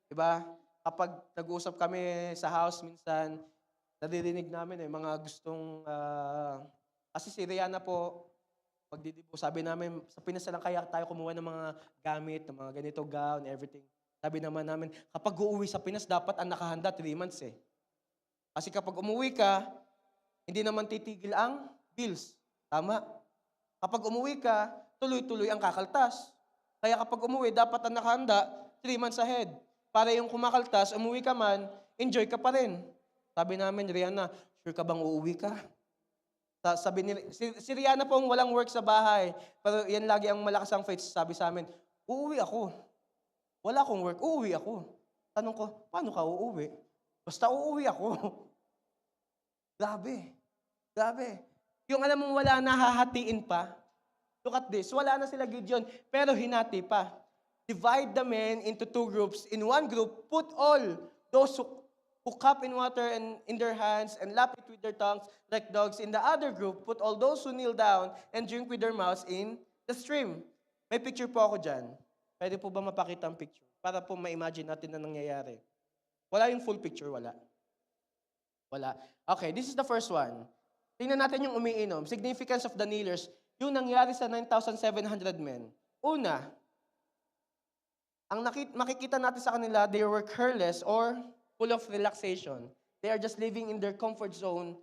Diba? Kapag nag-uusap kami sa house, minsan, naririnig namin mga gustong, kasi si Rihanna po, pagdidibo, sabi namin, sa Pinas lang kaya tayo kumuha ng mga gamit, ng mga ganito, gown, everything. Sabi naman namin, kapag uuwi sa Pinas, dapat ang nakahanda 3 months eh. Kasi kapag umuwi ka, hindi naman titigil ang bills. Tama? Kapag umuwi ka, tuloy-tuloy ang kakaltas. Kaya kapag umuwi, dapat ang nakahanda 3 months ahead. Para yung kumakaltas, umuwi ka man, enjoy ka pa rin. Sabi namin, Rihanna, sure ka bang uuwi ka? Sabi ni, si Rihanna pong walang work sa bahay, pero yan lagi ang malakas ang faith, sabi sa amin, uuwi ako. Wala akong work, uuwi ako. Tanong ko, paano ka uuwi? Basta uuwi ako. Grabe. Grabe. Yung alam mong wala na hahatiin pa, look at this, wala na sila Gideon, pero hinati pa. Divide the men into two groups. In one group, put all those who cup in water and in their hands and lap it with their tongues like dogs. In the other group, put all those who kneel down and drink with their mouths in the stream. May picture po ako dyan. Pwede po ba mapakita ang picture? Para po ma-imagine natin na nangyayari. Wala yung full picture, wala. Wala. Okay, this is the first one. Tingnan natin yung umiinom. Significance of the kneelers. Yung nangyari sa 9,700 men. Una, ang makikita natin sa kanila, they were careless or full of relaxation. They are just living in their comfort zone.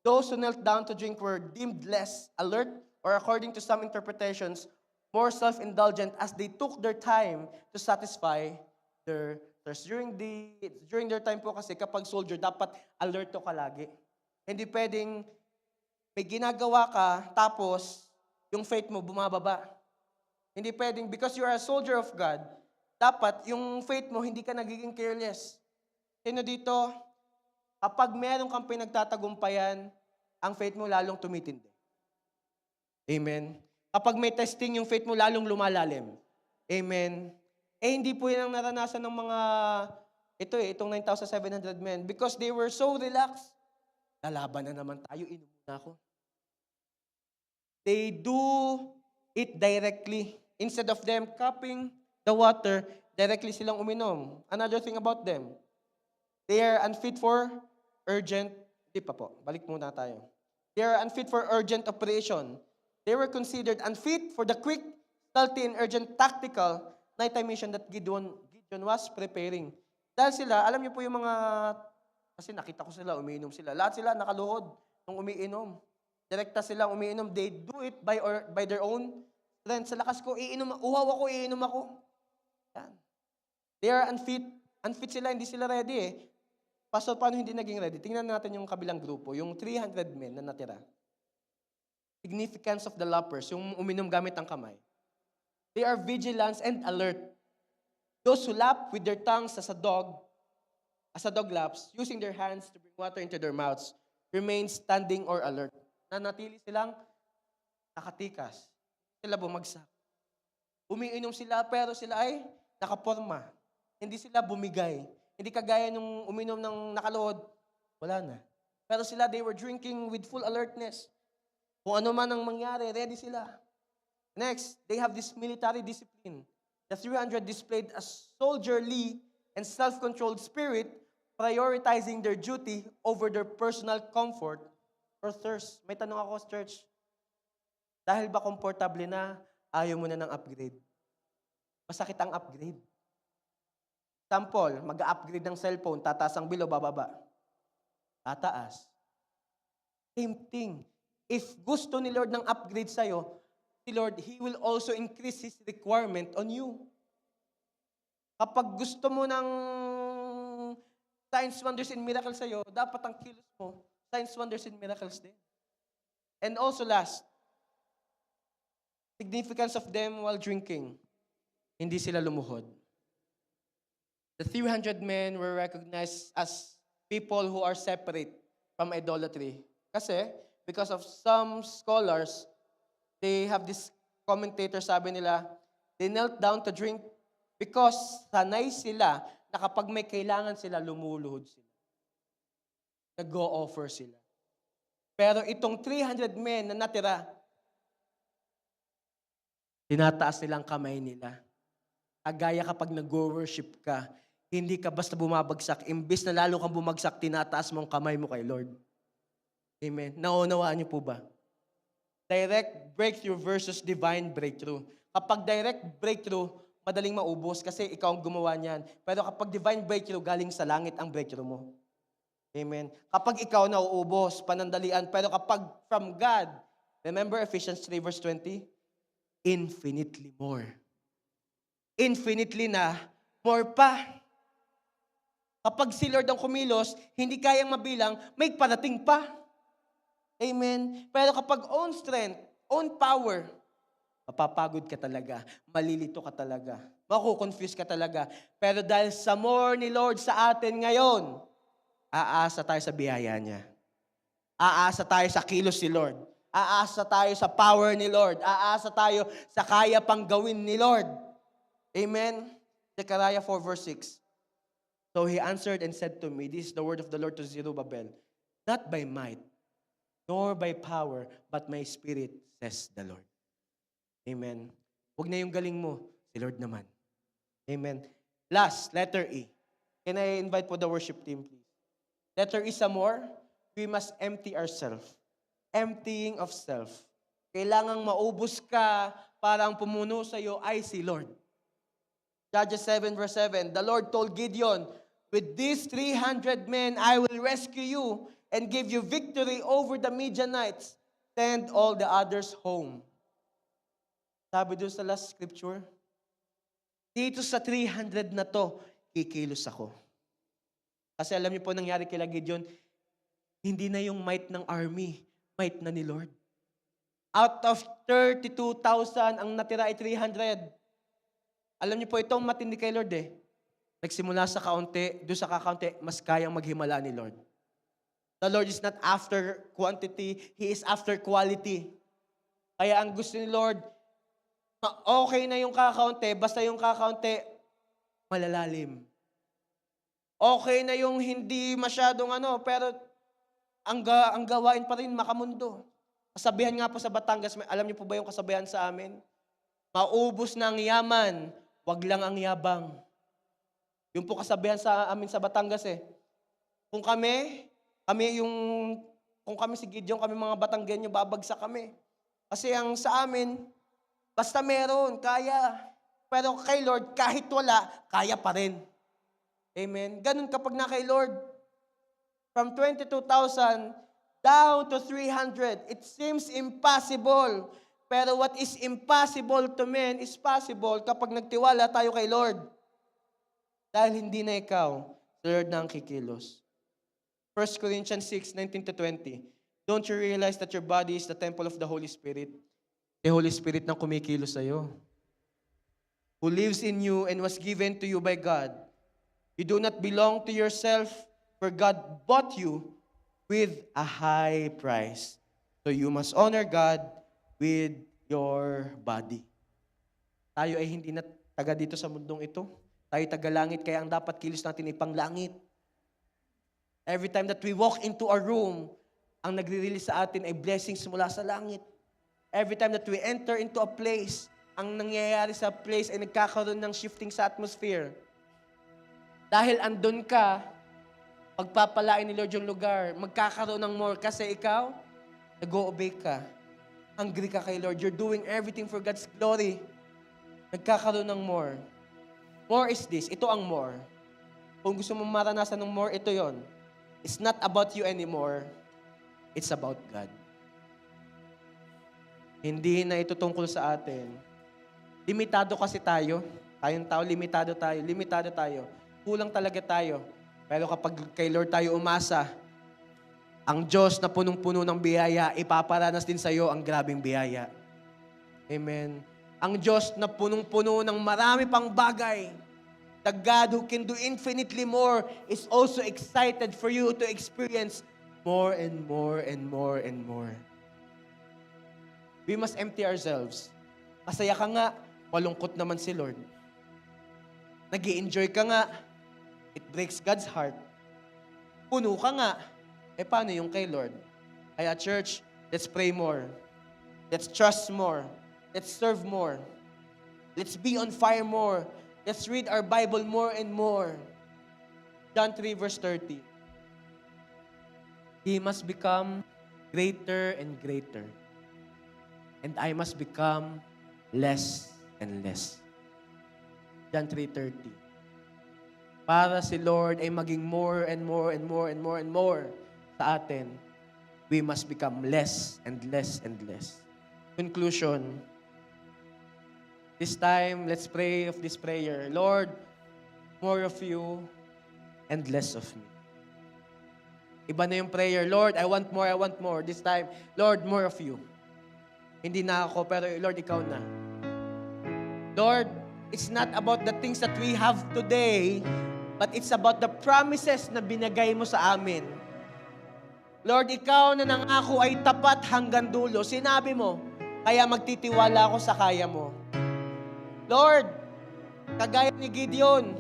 Those who knelt down to drink were deemed less alert, or according to some interpretations, more self-indulgent as they took their time to satisfy their thirst. During their time po kasi, kapag soldier, dapat alert ka lagi. Hindi pwedeng may ginagawa ka, tapos yung faith mo bumababa. Hindi pwedeng, because you are a soldier of God, dapat yung faith mo, hindi ka nagiging careless. Sino dito, kapag meron kang pinagtatagumpayan, ang faith mo lalong tumitindi. Amen. Kapag may testing, yung faith mo lalong lumalalim. Amen. Hindi po yan ang naranasan ng mga, itong 9,700 men, because they were so relaxed. Lalaban na naman tayo, inom na ako. They do it directly. Instead of them cupping the water, directly silang uminom. Another thing about them, they are unfit for urgent, balik muna tayo. They are unfit for urgent operation. They were considered unfit for the quick, stealthy, and urgent tactical nighttime mission that Gideon was preparing. Dahil sila, alam niyo po yung mga, kasi nakita ko sila, umiinom sila. Lahat sila nakaluhod nung umiinom. Direkta silang umiinom. They do it by their own strength. Sa lakas ko, uhaw ako, iinom ako. Yan. They are unfit. Unfit sila, hindi sila ready eh. Pastor, paano hindi naging ready? Tingnan natin yung kabilang grupo, yung 300 men na natira. Significance of the lappers, yung uminom gamit ang kamay. They are vigilant and alert. Those who lap with their tongues as a dog laps, using their hands to bring water into their mouths, remain standing or alert. Nanatili silang nakatikas. Sila bumagsak. Umiinom sila, pero sila ay nakaporma. Hindi sila bumigay. Hindi kagaya nung uminom ng nakaluhod, wala na. Pero sila, they were drinking with full alertness. Kung ano man ang mangyari, ready sila. Next, they have this military discipline. The 300 displayed a soldierly and self-controlled spirit, prioritizing their duty over their personal comfort or thirst. May tanong ako, church. Dahil ba komportable na, ayaw mo na ng upgrade? Masakit ang upgrade. Example, mag-upgrade ng cellphone, tataas ang bill o bababa? Tataas. Same thing. If gusto ni Lord ng upgrade sa'yo, si Lord, He will also increase His requirement on you. Kapag gusto mo ng signs, wonders, and miracles sa'yo, dapat ang kilos mo, signs, wonders, and miracles din. And also last, significance of them while drinking. Hindi sila lumuhod. The 300 men were recognized as people who are separate from idolatry. Kasi, because of some scholars, they have this commentator, sabi nila, they knelt down to drink because sanay sila na kapag may kailangan sila, lumuluhod sila. Nag-go-offer sila. Pero itong 300 men na natira, tinataas nilang kamay nila. Agaya kapag nag-worship ka, hindi ka basta bumabagsak. Imbis na lalo kang bumagsak, tinataas mo ang kamay mo kay Lord. Amen. Naunawaan niyo po ba? Direct breakthrough versus divine breakthrough. Kapag direct breakthrough, madaling maubos kasi ikaw ang gumawa niyan. Pero kapag divine breakthrough, galing sa langit ang breakthrough mo. Amen. Kapag ikaw nauubos, panandalian. Pero kapag from God, remember Ephesians 3 verse 20? Infinitely more. Infinitely na, more pa. Kapag si Lord ang kumilos, hindi kayang mabilang, may parating pa. Amen? Pero kapag own strength, own power, mapapagod ka talaga, malilito ka talaga, makukonfuse ka talaga. Pero dahil sa more ni Lord sa atin ngayon, aasa tayo sa biyaya niya. Aasa tayo sa kilos ni Lord. Aasa tayo sa power ni Lord. Aasa tayo sa kaya pang gawin ni Lord. Amen? Zechariah 4 verse 6. So he answered and said to me, this is the word of the Lord to Zerubbabel, not by might, nor by power, but my spirit, says the Lord. Amen. Huwag na yung galing mo, si Lord naman. Amen. Last, letter E. Can I invite po the worship team, please? Letter E some more. We must empty ourselves. Emptying of self. Kailangang maubos ka para ang pumuno sa iyo ay si Lord. Judges 7 verse 7, the Lord told Gideon, with these 300 men, I will rescue you and give you victory over the Midianites. Send all the others home. Sabi doon sa last scripture, dito sa 300 na to, kikilos ako. Kasi alam niyo po nangyari kay Gideon, hindi na yung might ng army, might na ni Lord. Out of 32,000, ang natira ay 300. Alam niyo po, itong matindi kay Lord eh. Nagsimula sa kaunti, doon sa kakaunti, mas kayang maghimala ni Lord. The Lord is not after quantity, He is after quality. Kaya ang gusto ni Lord, okay na yung kakaunti, basta yung kakaunti, malalalim. Okay na yung hindi masyadong pero ang gawain pa rin makamundo. Kasabihan nga po sa Batangas, alam niyo po ba yung kasabihan sa amin? Maubos na ang yaman, wag lang ang yabang. Yung po kasabihan sa amin sa Batangas eh. Kung kami si Gideon, kami mga Batanggenyo, babagsak kami. Kasi ang sa amin, basta meron, kaya. Pero kay Lord, kahit wala, kaya pa rin. Amen? Ganun kapag na kay Lord. From 22,000 down to 300, it seems impossible. Pero what is impossible to men is possible kapag nagtiwala tayo kay Lord. Dahil hindi na ikaw, Lord na ang kikilos. 1 Corinthians 6:19-20. Don't you realize that your body is the temple of the Holy Spirit? The Holy Spirit nang kumikilos sa'yo. Who lives in you and was given to you by God. You do not belong to yourself, for God bought you with a high price. So you must honor God with your body. Tayo ay hindi na taga dito sa mundong ito. Tayo taga-langit, kaya ang dapat kilos natin ay panglangit. Every time that we walk into a room, ang nagre-release sa atin ay blessings mula sa langit. Every time that we enter into a place, ang nangyayari sa place ay nagkakaroon ng shifting sa atmosphere. Dahil andun ka, pagpapalain ni Lord yung lugar, magkakaroon ng more kasi ikaw, nag-o-obey ka. Hungry ka kay Lord. You're doing everything for God's glory. Nagkakaroon ng more. More is this. Ito ang more. Kung gusto mong maranasan ng more, ito yon. It's not about you anymore. It's about God. Hindi na ito tungkol sa atin. Limitado kasi tayo. Tayong tao, limitado tayo. Limitado tayo. Kulang talaga tayo. Pero kapag kay Lord tayo umasa, ang Diyos na punong-puno ng biyaya, ipaparanas din sa iyo ang grabing biyaya. Amen. Ang Diyos na punong-puno ng marami pang bagay, the God who can do infinitely more, is also excited for you to experience more and more and more and more. We must empty ourselves. Masaya ka nga, malungkot naman si Lord. Nag-i-enjoy ka nga, it breaks God's heart. Puno ka nga, paano yung kay Lord? Kaya church, let's pray more. Let's trust more. Let's serve more. Let's be on fire more. Let's read our Bible more and more. John 3 verse 30. He must become greater and greater. And I must become less and less. John 3:30. Para si Lord ay maging more and more and more and more and more sa atin, we must become less and less and less. Conclusion. This time, let's pray of this prayer. Lord, more of you, and less of me. Iba na yung prayer, Lord, I want more. This time, Lord, more of you. Hindi na ako, pero Lord, ikaw na. Lord, it's not about the things that we have today, but it's about the promises na binigay mo sa amin. Lord, ikaw na nangako ay tapat hanggang dulo. Sinabi mo, kaya magtitiwala ako sa kaya mo. Lord, kagaya ni Gideon,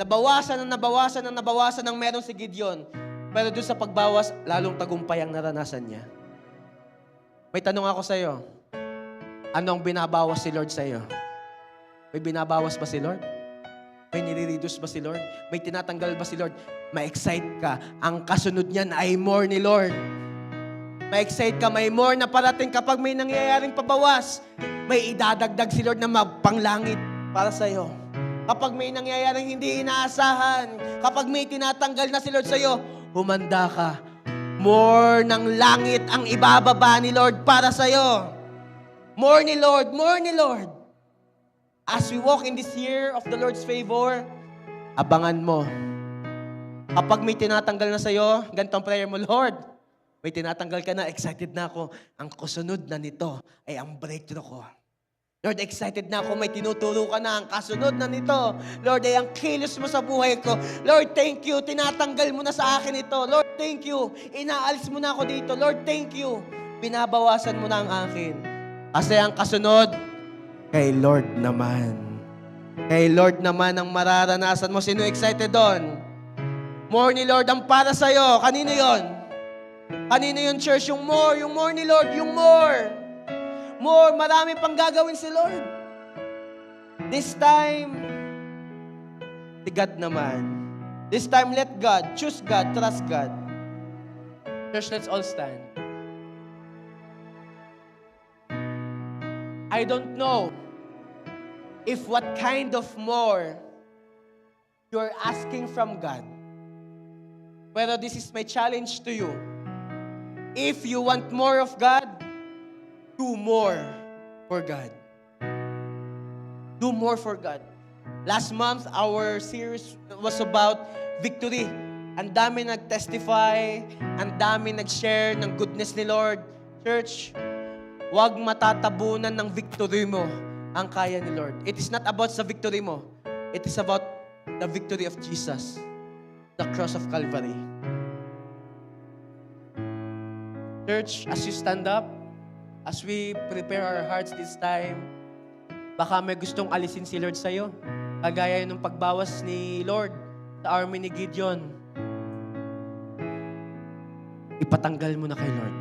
nabawasan ng meron si Gideon. Pero doon sa pagbawas, lalong tagumpay ang naranasan niya. May tanong ako sa iyo. Anong binabawas si Lord sa iyo? May binabawas ba si Lord? May nire-reduce ba si Lord? May tinatanggal ba si Lord? Ma-excite ka. Ang kasunod niyan ay more ni Lord. Ma-excite ka, may more na parating kapag may nangyayaring pabawas. May idadagdag si Lord na mapanglangit para sa iyo. Kapag may nangyayaring hindi inaasahan, kapag may tinatanggal na si Lord sa iyo, humanda ka. More ng langit ang ibababa ni Lord para sa iyo. More ni Lord, more ni Lord. As we walk in this year of the Lord's favor, abangan mo. Kapag may tinatanggal na sa iyo, ganito ang prayer mo, Lord, may tinatanggal ka na, excited na ako. Ang kasunod na nito ay ang breakthrough ko. Lord, excited na ako, may tinuturo ka na. Ang kasunod na nito, Lord, ay ang kilos mo sa buhay ko. Lord, thank you. Tinatanggal mo na sa akin ito. Lord, thank you. Inaalis mo na ako dito. Lord, thank you. Binabawasan mo na ang akin. Kasi ang kasunod, kay Lord naman. Kay Lord naman ang mararanasan mo. Sino excited doon? More ni Lord ang para sa'yo. Kanino yon? Kanino yun, church? Yung more ni Lord, yung more. More, marami pang gagawin si Lord. This time, si God naman. This time, let God, choose God, trust God. Church, let's all stand. I don't know if what kind of more you're asking from God. Pero this is my challenge to you. If you want more of God, do more for God. Do more for God. Last month, our series was about victory. Ang dami nag-testify, ang dami nag-share ng goodness ni Lord. Church, huwag matatabunan ng victory mo ang kaya ni Lord. It is not about sa victory mo. It is about the victory of Jesus, the cross of Calvary. Church, as you stand up, as we prepare our hearts this time, baka may gustong alisin si Lord sa'yo. Kagaya ng pagbawas ni Lord sa army ni Gideon. Ipatanggal mo na kay Lord.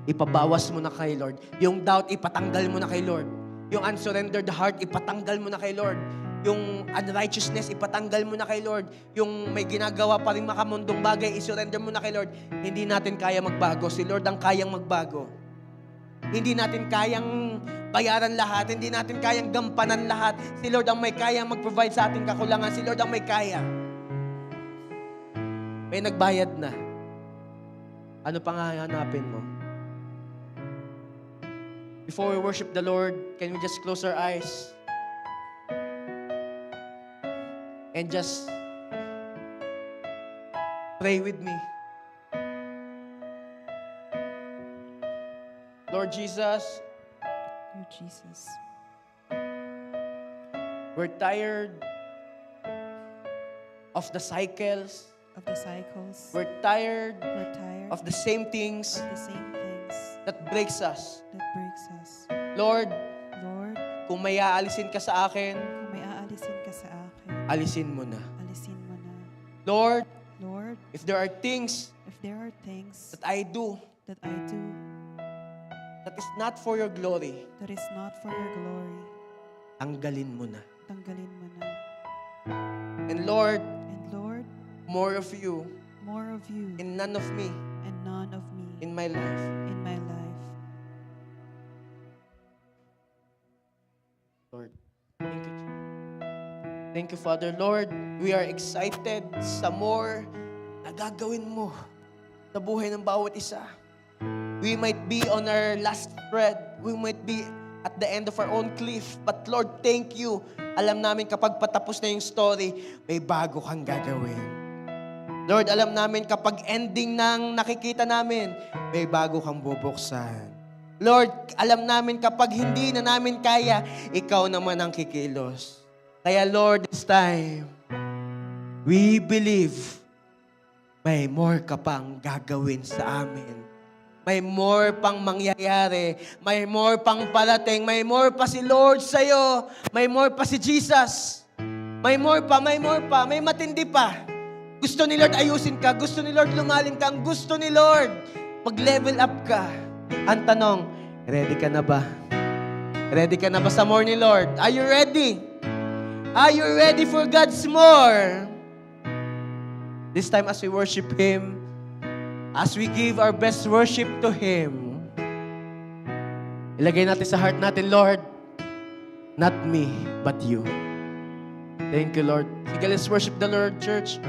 Ipabawas mo na kay Lord. Yung doubt, ipatanggal mo na kay Lord. Yung unsurrendered heart, ipatanggal mo na kay Lord. Yung unrighteousness, ipatanggal mo na kay Lord. Yung may ginagawa pa rin makamundong bagay, isurrender mo na kay Lord. Hindi natin kaya magbago. Si Lord ang kayang magbago. Hindi natin kayang bayaran lahat. Hindi natin kayang gampanan lahat. Si Lord ang may kayang mag-provide sa ating kakulangan. Si Lord ang may kaya. May nagbayad na. Ano pang hahanapin mo? Before we worship the Lord, can we just close our eyes? And just pray with me. Lord Jesus, we're tired of the cycles. We're tired of the same things that breaks us. Lord, kung may aalisin ka sa akin, alisin mo na. Lord, if there are things that I do that is not for your glory, tanggalin mo na. And Lord, more of you and none of me in my life. Lord, thank you, Jesus. Thank you, Father. Lord, we are excited sa more na gagawin mo sa buhay ng bawat isa. We might be on our last thread. We might be at the end of our own cliff. But Lord, thank you alam namin kapag patapos na yung story, may bago kang gagawin. Lord, alam namin kapag ending ng nakikita namin, may bago kang bubuksan. Lord, alam namin kapag hindi na namin kaya, ikaw naman ang kikilos. Kaya Lord, this time, we believe may more ka pang gagawin sa amin. May more pang mangyayari. May more pang parating. May more pa si Lord sa'yo. May more pa si Jesus. May more pa, may more pa. May matindi pa. Gusto ni Lord ayusin ka. Gusto ni Lord lumalim ka. Ang gusto ni Lord, mag-level up ka. Ang tanong, ready ka na ba? Ready ka na ba sa more ni Lord? Are you ready? Are you ready for God's more? This time as we worship Him, as we give our best worship to Him, ilagay natin sa heart natin, Lord, not me, but you. Thank you, Lord. Sige, let's worship the Lord, church.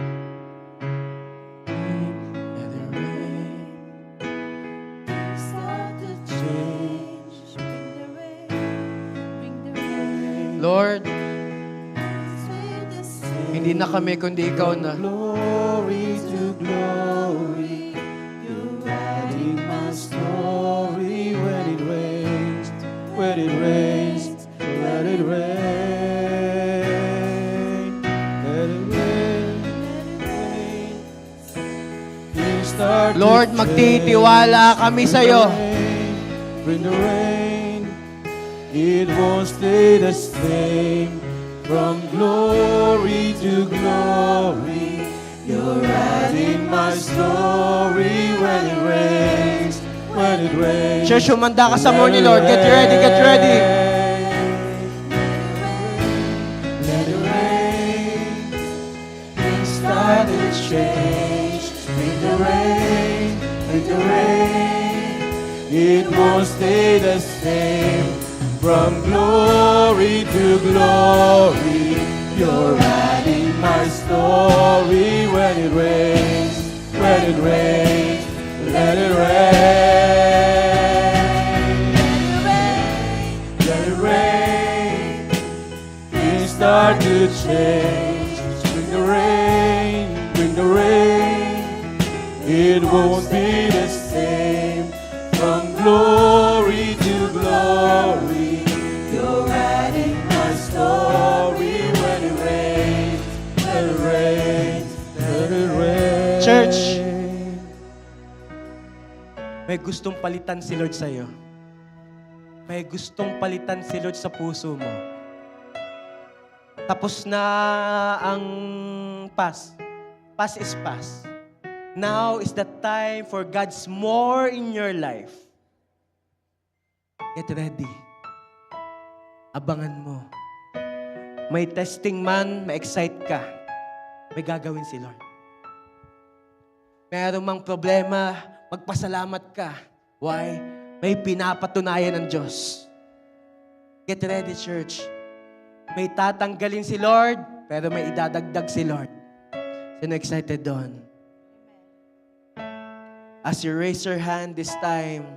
Lord, hindi na kami kundi ikaw na. Glory to glory, you're writing my story. When it rains, when it rains, let it rain, let it rain, let it rain. Start Lord, to magtitiwala kami sa'yo. bring the rain, it won't stay the same. From glory to glory, you're writing my story. When it rains, when it rains. Church, humanda ka sa morning, Lord. Get ready, get ready. Let it rain, things start to change. Bring the rain, bring the rain. It won't stay the same. From glory to glory, you're writing my story. When it rains, when it rains, let it rain. Let it rain, things start to change. Bring the rain, bring the rain. It won't be the same. From glory to glory, you're writing my story. When it rains, let it rain, let it rain. Church, may gustong palitan si Lord sa'yo. May gustong palitan si Lord sa puso mo. Tapos na ang past. Past is past. Now is the time for God's more in your life. Get ready. Abangan mo. May testing man, ma-excite ka. May gagawin si Lord. Meron mang problema, magpasalamat ka. Why? May pinapatunayan ng Diyos. Get ready, church. May tatanggalin si Lord, pero may idadagdag si Lord. Sino excited doon? As you raise your hand this time,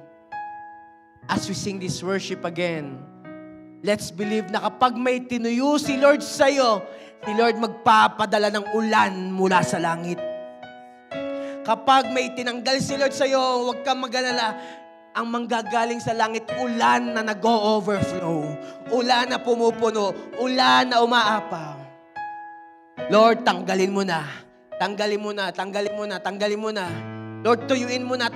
as we sing this worship again, let's believe na kapag may tinuyo si Lord sa'yo, si Lord magpapadala ng ulan mula sa langit. Kapag may tinanggal si Lord sa'yo, huwag kang mag-alala. Ang manggagaling sa langit, ulan na nag-o-overflow, ulan na pumupuno, ulan na umaapaw. Lord, tanggalin mo na. Tanggalin mo na, tanggalin mo na, tanggalin mo na. Lord, tuyuin mo na,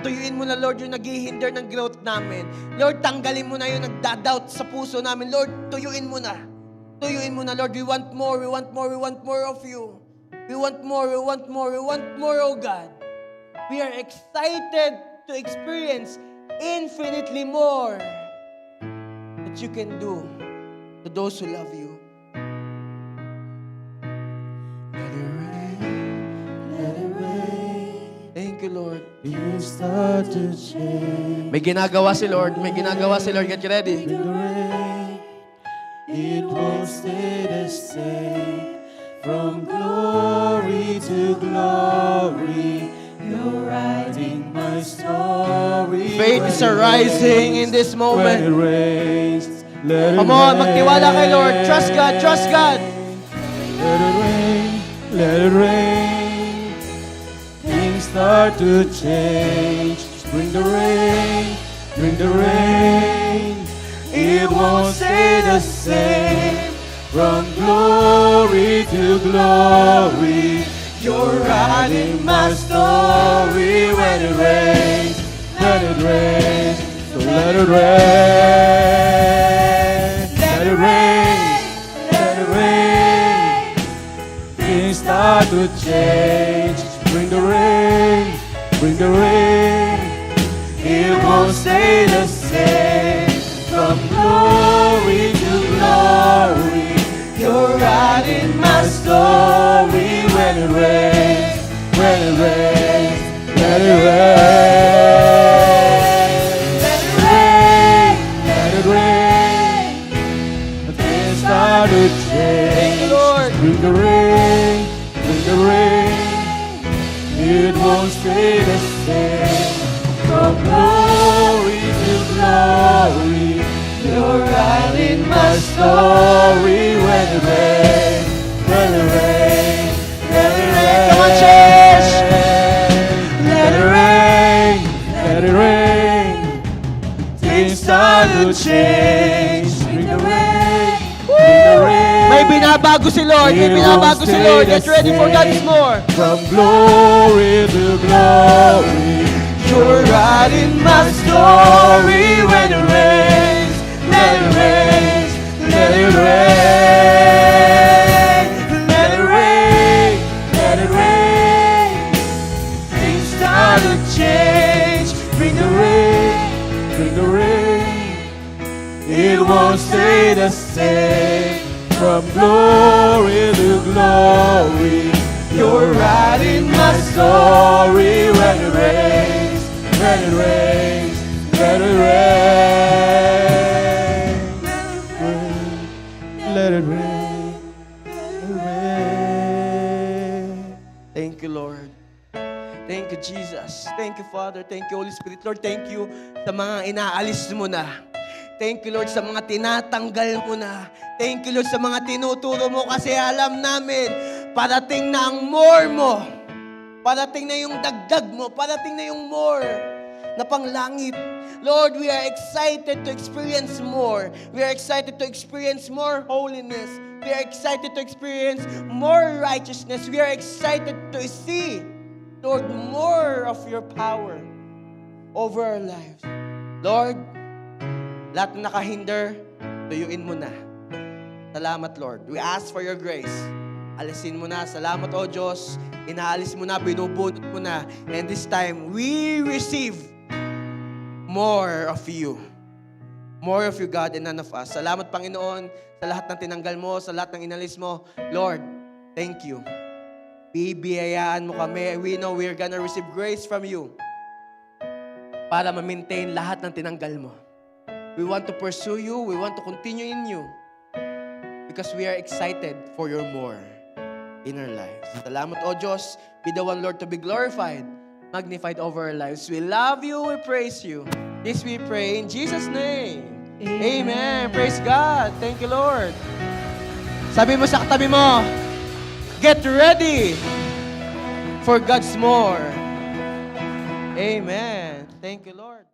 Lord, yung naghihinder ng growth namin. Lord, tanggalin mo na yung nagda-doubt sa puso namin. Lord, tuyuin mo na. Tuyuin mo na, Lord. We want more, we want more, we want more of you. We want more, we want more, we want more, oh God. We are excited to experience infinitely more that you can do to those who love you. Let it rain, let it rain. Thank you, Lord. You start to change. May ginagawa si Lord. May ginagawa si Lord. Get ready. Bring the rain, it won't stay the same. From glory to glory, you're writing my story. Faith is arising in this When it moment. rains, Let it Come on, rain. magtiwala kay Lord. Trust God, trust God. Let it rain, let it rain. Things start to change. Bring the rain, bring the rain. It won't stay the same. From glory to glory, you're writing my story. When it rains, let it rain. So let it rain, let it rain, let it rain. Things start to change. Bring the rain, bring the rain. It won't stay the same. From glory to glory, you're writing my story. When it rains, when it rains, let it rain. Let it rain, let it rain. Things start to change. Thank you, Lord. Bring the rain, bring the rain. It won't stay the same. From glory to glory, you're writing my story. When it rains, when it rains, let it rain. Come on, church. Let it rain, let it rain. Things start to change. Bring the rain, bring the rain. May binabago si Lord, may binabago si Lord. Get ready for God's more. From glory to glory, you're writing my story. When it rains, let it rain, let it rain, let it rain, let it rain. Things start to change. Bring the rain, bring the rain. It won't stay the same. From glory to glory, you're writing my story. When it rains, let it rain, let it rain, let it rain, let it rain. Thank you, Lord. Thank you, Jesus. Thank you, Father. Thank you, Holy Spirit. Lord, thank you sa mga inaalis mo na. Thank you, Lord, sa mga tinatanggal mo na. Thank you, Lord, sa mga tinuturo mo kasi alam namin, parating na ang more mo. Parating na yung dagdag mo. Parating na yung more na panglangit. Lord, we are excited to experience more. We are excited to experience more holiness. We are excited to experience more righteousness. We are excited to see, Lord, more of your power over our lives. Lord, lahat na nakahinder, tuyuin mo na. Salamat, Lord. We ask for your grace. Alisin mo na. Salamat, O Diyos. Inaalis mo na, binubunot mo na. And this time, we receive more of you. More of you, God, and none of us. Salamat, Panginoon, sa lahat ng tinanggal mo, sa lahat ng inalis mo. Lord, thank you. Bibiyayaan mo kami. We know we're gonna receive grace from you para ma-maintain lahat ng tinanggal mo. We want to pursue you. We want to continue in you. Because we are excited for your more in our lives. Salamat, O Diyos. Be the one, Lord, to be glorified, magnified over our lives. We love you. We praise you. This we pray in Jesus' name. Amen. Praise God. Thank you, Lord. Sabi mo sa katabi mo, get ready for God's more. Amen. Thank you, Lord.